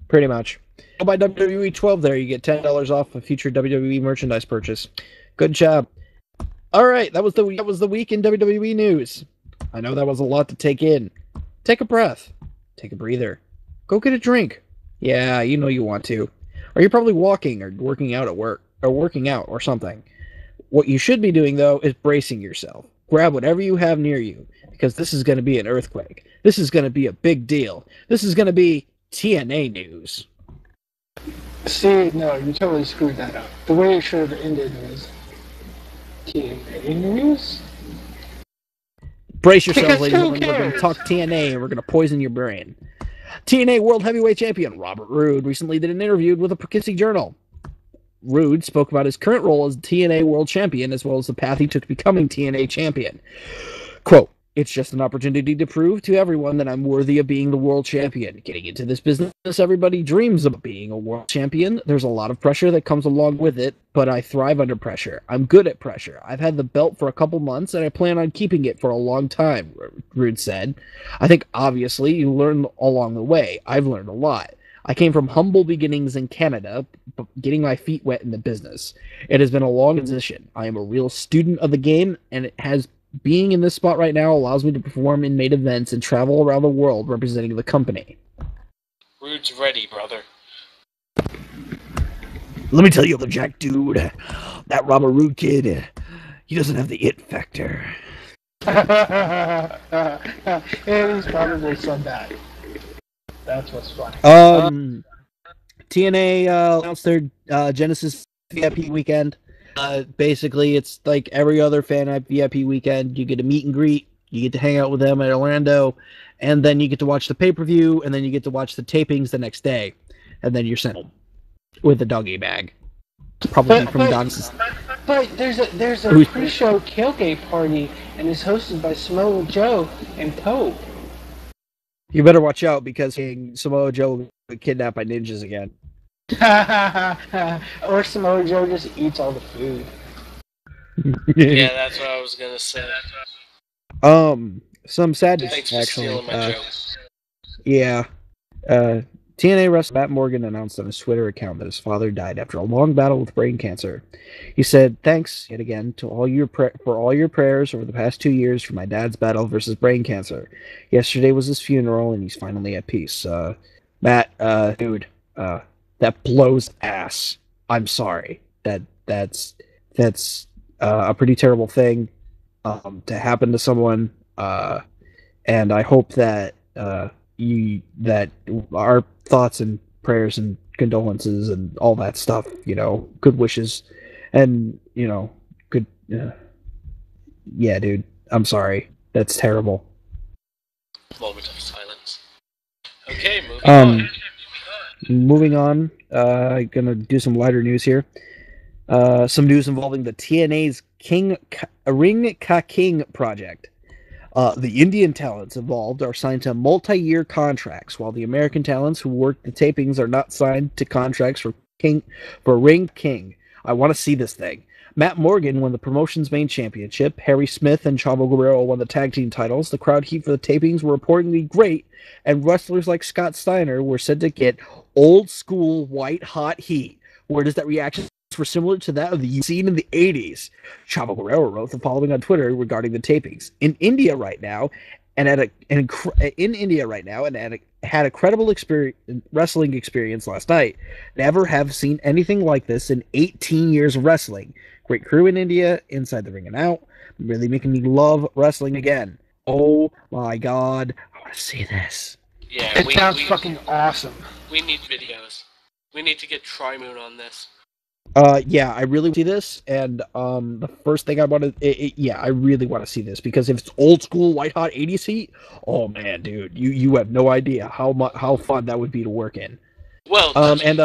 Pretty much. Go buy WWE 12 there, you get $10 off a future WWE merchandise purchase. Good job. Alright, that was the week in WWE news. I know that was a lot to take in. Take a breath. Take a breather. Go get a drink. Yeah, you know you want to. Or you're probably walking or working out at work, or working out or something. What you should be doing, though, is bracing yourself. Grab whatever you have near you, because this is going to be an earthquake. This is going to be a big deal. This is going to be TNA news.
See, no, you totally screwed that up. The way it should have ended was TNA news?
Brace yourselves, ladies and gentlemen. We're going to talk TNA, and we're going to poison your brain. TNA World Heavyweight Champion Robert Roode recently did an interview with the Poughkeepsie Journal. Roode spoke about his current role as TNA World Champion, as well as the path he took to becoming TNA Champion. Quote, "It's just an opportunity to prove to everyone that I'm worthy of being the world champion. Getting into this business, everybody dreams of being a world champion. There's a lot of pressure that comes along with it, but I thrive under pressure. I'm good at pressure. I've had the belt for a couple months, and I plan on keeping it for a long time," Roode said. "I think, obviously, you learn along the way. I've learned a lot. I came from humble beginnings in Canada, getting my feet wet in the business. It has been a long transition. I am a real student of the game, and it has being in this spot right now allows me to perform in main events and travel around the world representing the company."
Roode's ready, brother.
Let me tell you, the Jack dude, that Robert Roode kid, he doesn't have the it factor.
And he's probably said that. That's what's funny.
TNA announced their Genesis VIP weekend. Basically, it's like every other fan app VIP weekend. You get a meet and greet, you get to hang out with them at Orlando, and then you get to watch the pay-per-view, and then you get to watch the tapings the next day, and then you're sent home with a doggy bag. Probably from Don's.
But there's a pre-show tailgate party, and it's hosted by Samoa Joe and Pope.
You better watch out, because Samoa Joe will get kidnapped by ninjas again.
Or Samoa Joe just eats all the food.
Yeah, that's what I was gonna say.
Some sad news,
Thanks for
actually.
stealing my jokes.
Yeah. TNA wrestler Matt Morgan announced on his Twitter account that his father died after a long battle with brain cancer. He said, "Thanks yet again to for all your prayers over the past 2 years for my dad's battle versus brain cancer. Yesterday was his funeral, and he's finally at peace." Matt, dude, that blows ass. I'm sorry. That's a pretty terrible thing to happen to someone. And I hope that that our thoughts and prayers and condolences and all that stuff, good wishes, and good. Yeah, dude, I'm sorry. That's terrible.
Moment of silence. Okay, moving
Um,
on.
moving on. Gonna do some lighter news here. Some news involving the TNA's Ring Ka King project. The Indian talents involved are signed to multi-year contracts, while the American talents who work the tapings are not signed to contracts for Ring King. I want to see this thing. Matt Morgan won the promotion's main championship. Harry Smith and Chavo Guerrero won the tag team titles. The crowd heat for the tapings were reportedly great, and wrestlers like Scott Steiner were said to get old school white hot heat. Where does that reaction were similar to that of the scene in the 80s. Chavo Guerrero wrote the following on Twitter regarding the tapings. In India right now, and had a credible wrestling experience last night. Never have seen anything like this in 18 years of wrestling. Great crew in India, inside the ring and out, really making me love wrestling again. Oh my god, I want to see this.
Yeah,
It sounds fucking awesome.
We need videos. We need to get Tri-Moon on this.
Yeah, I really see this, and the first thing I want to, I really want to see this because if it's old school white hot 80s heat, oh man, dude, you have no idea how fun that would be to work in.
Well,
and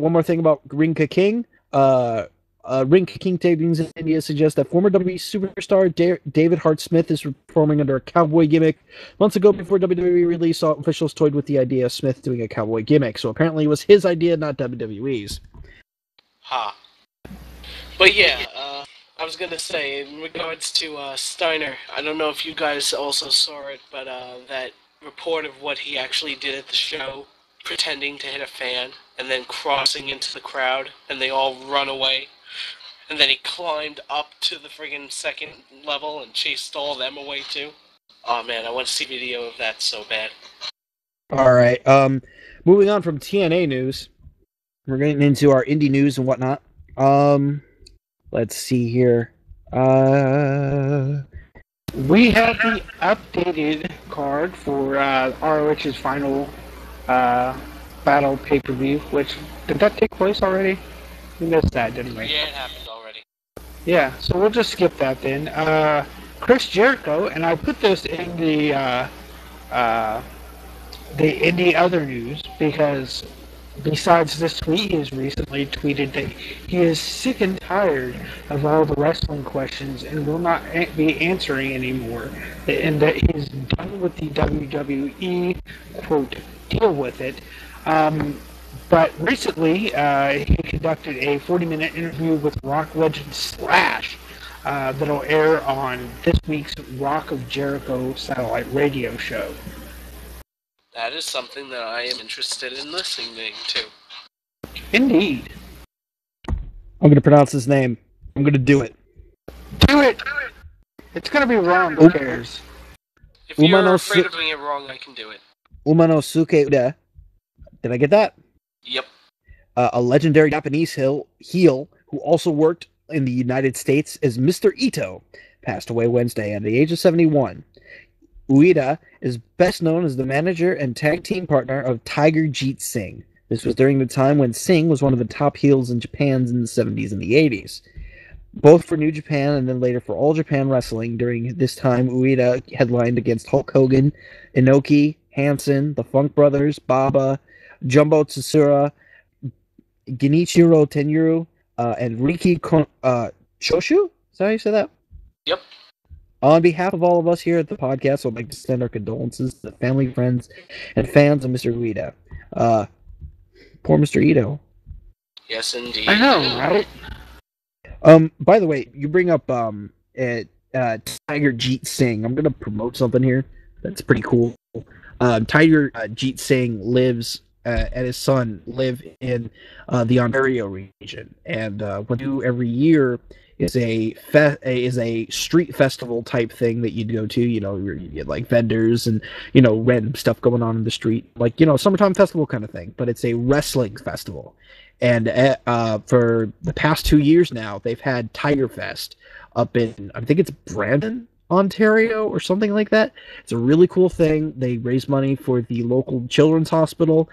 one more thing about Ring Ka King. Ring Ka King tapings in India suggest that former WWE superstar David Hart Smith is performing under a cowboy gimmick. Months ago, before WWE release, officials toyed with the idea of Smith doing a cowboy gimmick, so apparently it was his idea, not WWE's.
Ha. But yeah, I was gonna say, in regards to Steiner, I don't know if you guys also saw it, but that report of what he actually did at the show, pretending to hit a fan, and then crossing into the crowd, and they all run away. And then he climbed up to the friggin' second level and chased all of them away too. Oh man, I want to see video of that so bad.
Alright, moving on from TNA news. We're getting into our indie news and whatnot. Let's see here.
We have the updated card for ROH's final battle pay-per-view, which, did that take place already? We missed that, didn't we?
Yeah, it happened already.
Yeah, so we'll just skip that then. Chris Jericho, and I put this in the other news because besides this tweet, he has recently tweeted that he is sick and tired of all the wrestling questions and will not be answering anymore, and that he's done with the WWE, quote, deal with it. But recently, he conducted a 40-minute interview with rock legend Slash that'll air on this week's Rock of Jericho satellite radio show.
That is something that I am interested in listening to.
Indeed.
I'm going to pronounce his name. I'm going to do it.
Do it! It's going to be wrong, who cares?
If you're afraid of doing it wrong, I can do it.
Umanosuke Uda. Did I get that?
Yep.
A legendary Japanese heel who also worked in the United States as Mr. Ito, passed away Wednesday at the age of 71. Ueda is best known as the manager and tag team partner of Tiger Jeet Singh. This was during the time when Singh was one of the top heels in Japan in the 70s and the 80s. Both for New Japan and then later for All Japan Wrestling. During this time, Ueda headlined against Hulk Hogan, Inoki, Hansen, the Funk Brothers, Baba, Jumbo Tsutsura, Genichiro Tenryu, and Riki Choshu? Is that how you say that?
Yep.
On behalf of all of us here at the podcast, I'd like to send our condolences to the family, friends, and fans of Mr. Ueda. Poor Mr. Ito.
Yes, indeed.
I know, right?
By the way, you bring up Tiger Jeet Singh. I'm gonna promote something here that's pretty cool. Tiger Jeet Singh lives and his son live in the Ontario region, and what they do every year is a street festival type thing that you'd go to. You know, you get like vendors and random stuff going on in the street, like summertime festival kind of thing. But it's a wrestling festival, and for the past 2 years now, they've had Tiger Fest up in, I think it's Brandon, Ontario, or something like that. It's a really cool thing. They raise money for the local children's hospital.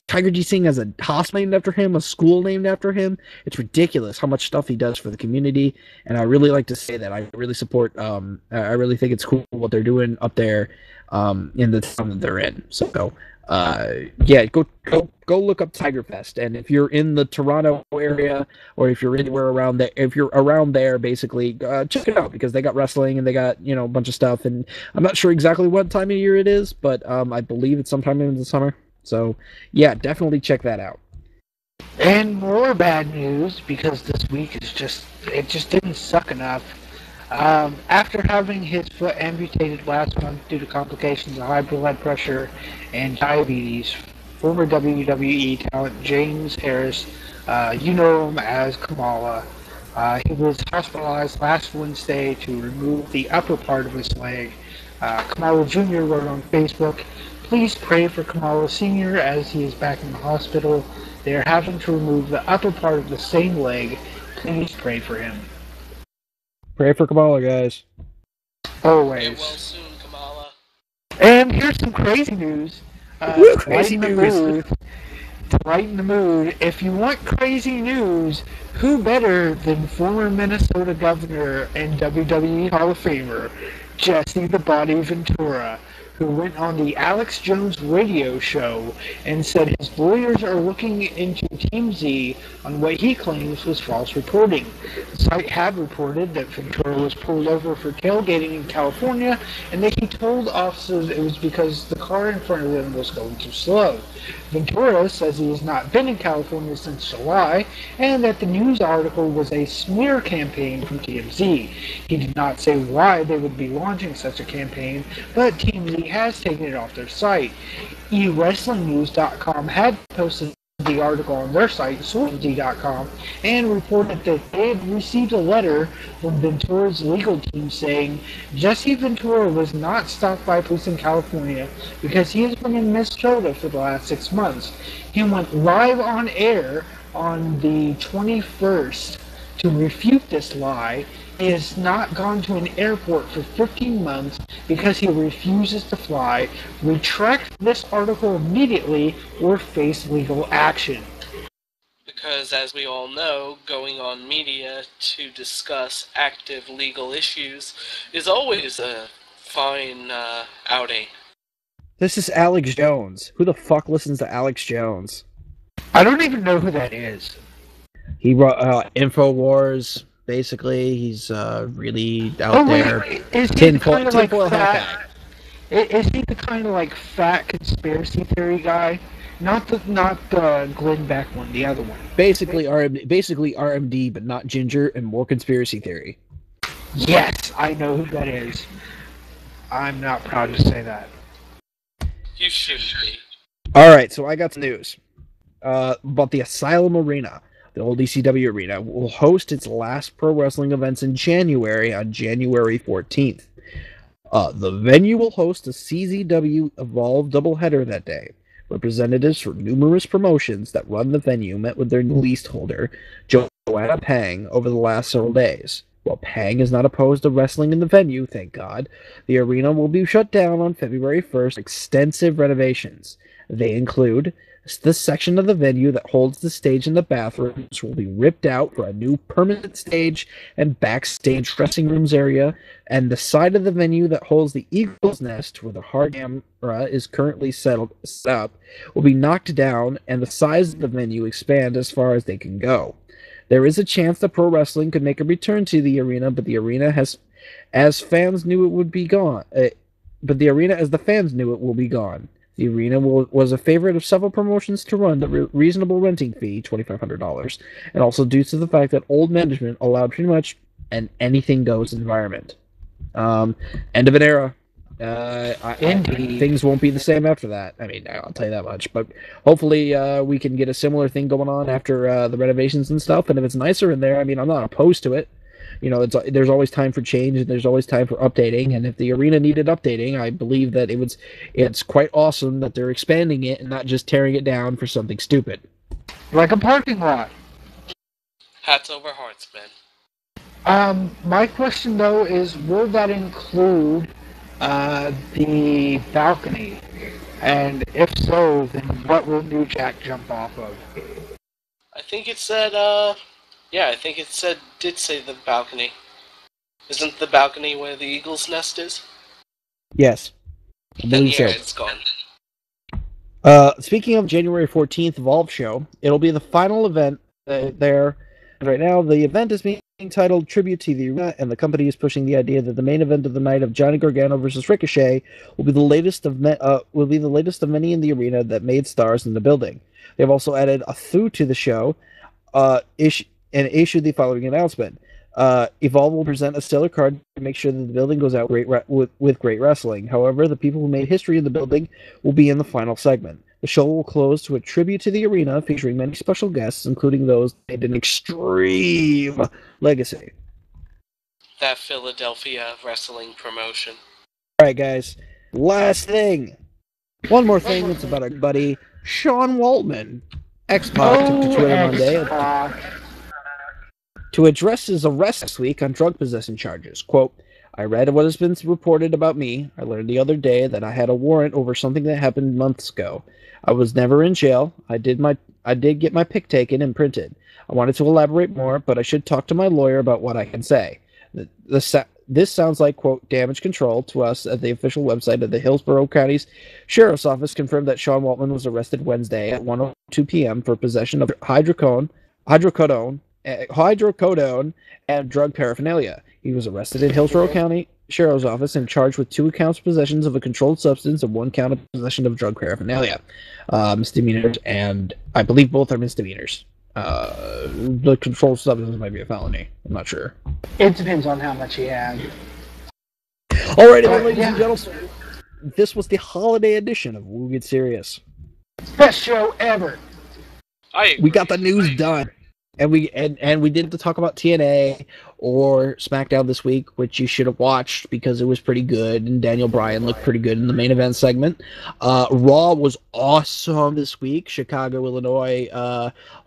Tiger G Singh has a hospital named after him, a school named after him. It's ridiculous how much stuff he does for the community, and I really like to say that I really support. I really think it's cool what they're doing up there in the town that they're in. So yeah, go look up Tiger Fest, and if you're in the Toronto area, or if you're anywhere around there, if you're around there, basically check it out, because they got wrestling and they got a bunch of stuff, and I'm not sure exactly what time of year it is, but I believe it's sometime in the summer. So yeah, definitely check that out.
And more bad news, because this week is it just didn't suck enough. After having his foot amputated last month due to complications of high blood pressure and diabetes, former WWE talent James Harris, you know him as Kamala, he was hospitalized last Wednesday to remove the upper part of his leg. Kamala Jr. wrote on Facebook, "Please pray for Kamala Sr. as he is back in the hospital. They are having to remove the upper part of the same leg. Please pray for him."
Pray for Kamala, guys.
Always.
Get well soon, Kamala.
And here's some crazy news.
Crazy news.
To lighten the mood, if you want crazy news, who better than former Minnesota Governor and WWE Hall of Famer Jesse the Body Ventura, who went on the Alex Jones radio show and said his lawyers are looking into Team Z on what he claims was false reporting. The site had reported that Ventura was pulled over for tailgating in California, and that he told officers it was because the car in front of them was going too slow. Ventura says he has not been in California since July, and that the news article was a smear campaign from TMZ. He did not say why they would be launching such a campaign, but TMZ has taken it off their site. eWrestlingNews.com had posted the article on their site, SourceD.com, and reported that they had received a letter from Ventura's legal team saying Jesse Ventura was not stopped by police in California because he has been in Minnesota for the last 6 months. He went live on air on the 21st to refute this lie. He has not gone to an airport for 15 months because he refuses to fly. Retract this article immediately or face legal action.
Because, as we all know, going on media to discuss active legal issues is always a fine outing.
This is Alex Jones. Who the fuck listens to Alex Jones?
I don't even know who that is.
He wrote InfoWars. Basically, he's really out there.
Wait, is he the kind of like fat? Is he the kind of like fat conspiracy theory guy? Not the Glenn Beck one, the other one.
Basically RMD, but not ginger and more conspiracy theory.
Yes, I know who that is. I'm not proud to say that.
You shouldn't be.
All right, so I got some news about the Asylum Arena. The old ECW arena will host its last pro wrestling events in January on January 14th. The venue will host a CZW Evolve doubleheader that day. Representatives from numerous promotions that run the venue met with their lease holder, Joanna Pang, over the last several days. While Pang is not opposed to wrestling in the venue, thank God, the arena will be shut down on February 1st for extensive renovations. They include this section of the venue that holds the stage and the bathrooms will be ripped out for a new permanent stage and backstage dressing rooms area, and the side of the venue that holds the Eagle's Nest, where the hard camera is currently set up, will be knocked down, and the size of the venue expand as far as they can go. There is a chance that pro wrestling could make a return to the arena, but the arena as the fans knew it will be gone. The arena was a favorite of several promotions to run the reasonable renting fee, $2,500, and also due to the fact that old management allowed pretty much an anything goes environment. End of an era. Things won't be the same after that. I mean, I'll tell you that much. But hopefully, we can get a similar thing going on after the renovations and stuff. And if it's nicer in there, I mean, I'm not opposed to it. You know, there's always time for change and there's always time for updating. And if the arena needed updating, I believe that it's quite awesome that they're expanding it and not just tearing it down for something stupid.
Like a parking lot.
Hats over hearts, man.
My question though is, will that include the balcony? And if so, then what will New Jack jump off of?
I think it said, did say the balcony. Isn't the balcony where the eagle's nest is?
Yes.
Then yeah, it's gone.
Speaking of January 14th Evolve Show, it'll be the final event there. Right now, the event is being titled Tribute to the Arena, and the company is pushing the idea that the main event of the night of Johnny Gargano versus Ricochet will be the latest of many in the arena that made stars in the building. They've also added a through to the show, and issued the following announcement. Evolve will present a stellar card to make sure that the building goes out with great wrestling. However, the people who made history in the building will be in the final segment. The show will close to a tribute to the arena, featuring many special guests, including those that made an extreme legacy.
That Philadelphia wrestling promotion.
Alright, guys. Last thing. One more thing that's about our buddy, Sean Waltman. X-Pac took to Twitter Monday to address his arrest this week on drug possession charges. Quote, I read what has been reported about me. I learned the other day that I had a warrant over something that happened months ago. I was never in jail. I did get my pic taken and printed. I wanted to elaborate more, but I should talk to my lawyer about what I can say. This sounds like, quote, damage control to us. At the official website of the Hillsborough County's Sheriff's Office confirmed that Sean Waltman was arrested Wednesday at 1:02 p.m. for possession of hydrocodone, and drug paraphernalia. He was arrested in Hillsborough County Sheriff's Office and charged with 2 counts of possessions of a controlled substance and 1 count of possession of drug paraphernalia. Misdemeanors, and I believe both are misdemeanors. The controlled substance might be a felony. I'm not sure.
It depends on how much he had.
Alright, ladies and gentlemen, this was the holiday edition of Woo Get Serious.
Best show ever.
We got the news done. And we didn't talk about TNA or SmackDown this week, which you should have watched because it was pretty good, and Daniel Bryan looked pretty good in the main event segment. Raw was awesome this week. Chicago, Illinois,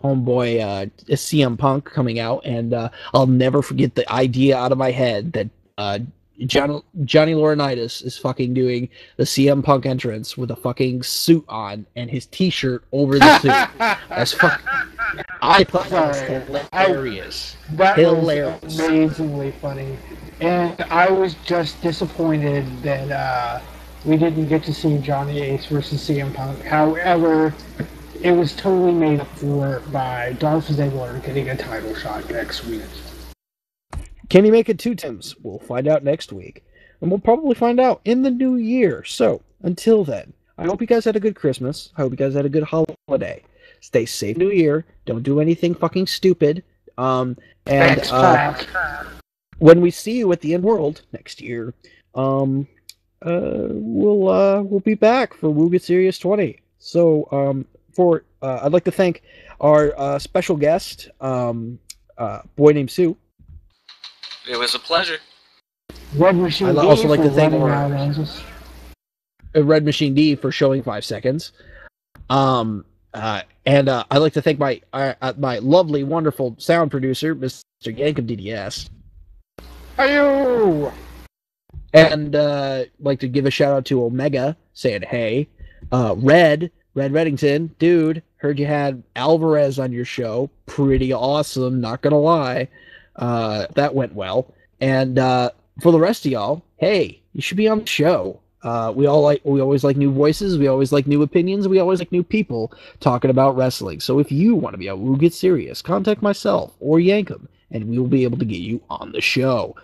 homeboy CM Punk coming out, and I'll never forget the idea out of my head that Johnny Laurinaitis is fucking doing the CM Punk entrance with a fucking suit on and his t-shirt over the suit. That's fucking... I thought that was hilarious.
That was amazingly funny. And I was just disappointed that we didn't get to see Johnny Ace versus CM Punk. However, it was totally made up for by Dolph Ziggler getting a title shot next week.
Can he make it 2 Tims? We'll find out next week. And we'll probably find out in the new year. So, until then, I hope you guys had a good Christmas. I hope you guys had a good holiday. Stay safe New Year. Don't do anything fucking stupid. And when we see you at the end world next year, we'll be back for Woo Get Serious 20. So, I'd like to thank our special guest, boy named Sue.
It was a pleasure.
Red Machine
I'd
D
also like to thank
Red
Machine D for showing 5 seconds. And I'd like to thank my lovely, wonderful sound producer, Mr. Yank of DDS.
Ayo!
And like to give a shout out to Omega, saying hey. Red Reddington, dude, heard you had Alvarez on your show. Pretty awesome, not gonna lie. That went well. And for the rest of y'all, hey, you should be on the show. We always like new voices, we always like new opinions, we always like new people talking about wrestling. So if you want to be on Woo Get Serious, contact myself or Yankum, and we will be able to get you on the show.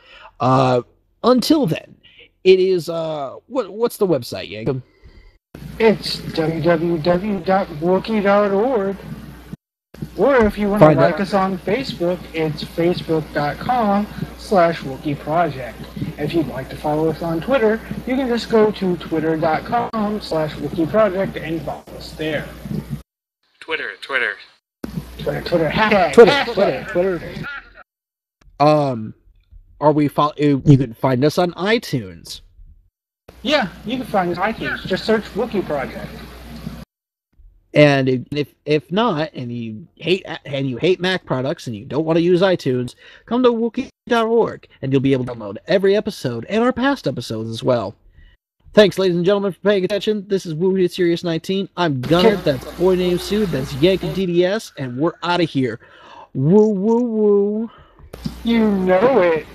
Until then, it is what's the website, Yankum?
It's www.wookie.org. Or if you want to like us on Facebook, it's facebook.com/Wookie Project. If you'd like to follow us on Twitter, you can just go to twitter.com/Wookie Project and follow us there.
Twitter.
Hashtag.
Twitter. You can find us on iTunes.
Yeah, you can find us on iTunes. Just search Wookie Project.
And if not, and you hate Mac products and you don't want to use iTunes, come to Wookie.org and you'll be able to download every episode and our past episodes as well. Thanks, ladies and gentlemen, for paying attention. This is Woo Serious 19. I'm Gunner. That's Boy Named Sue. That's Yankee DDS, and we're out of here. Woo woo woo.
You know it.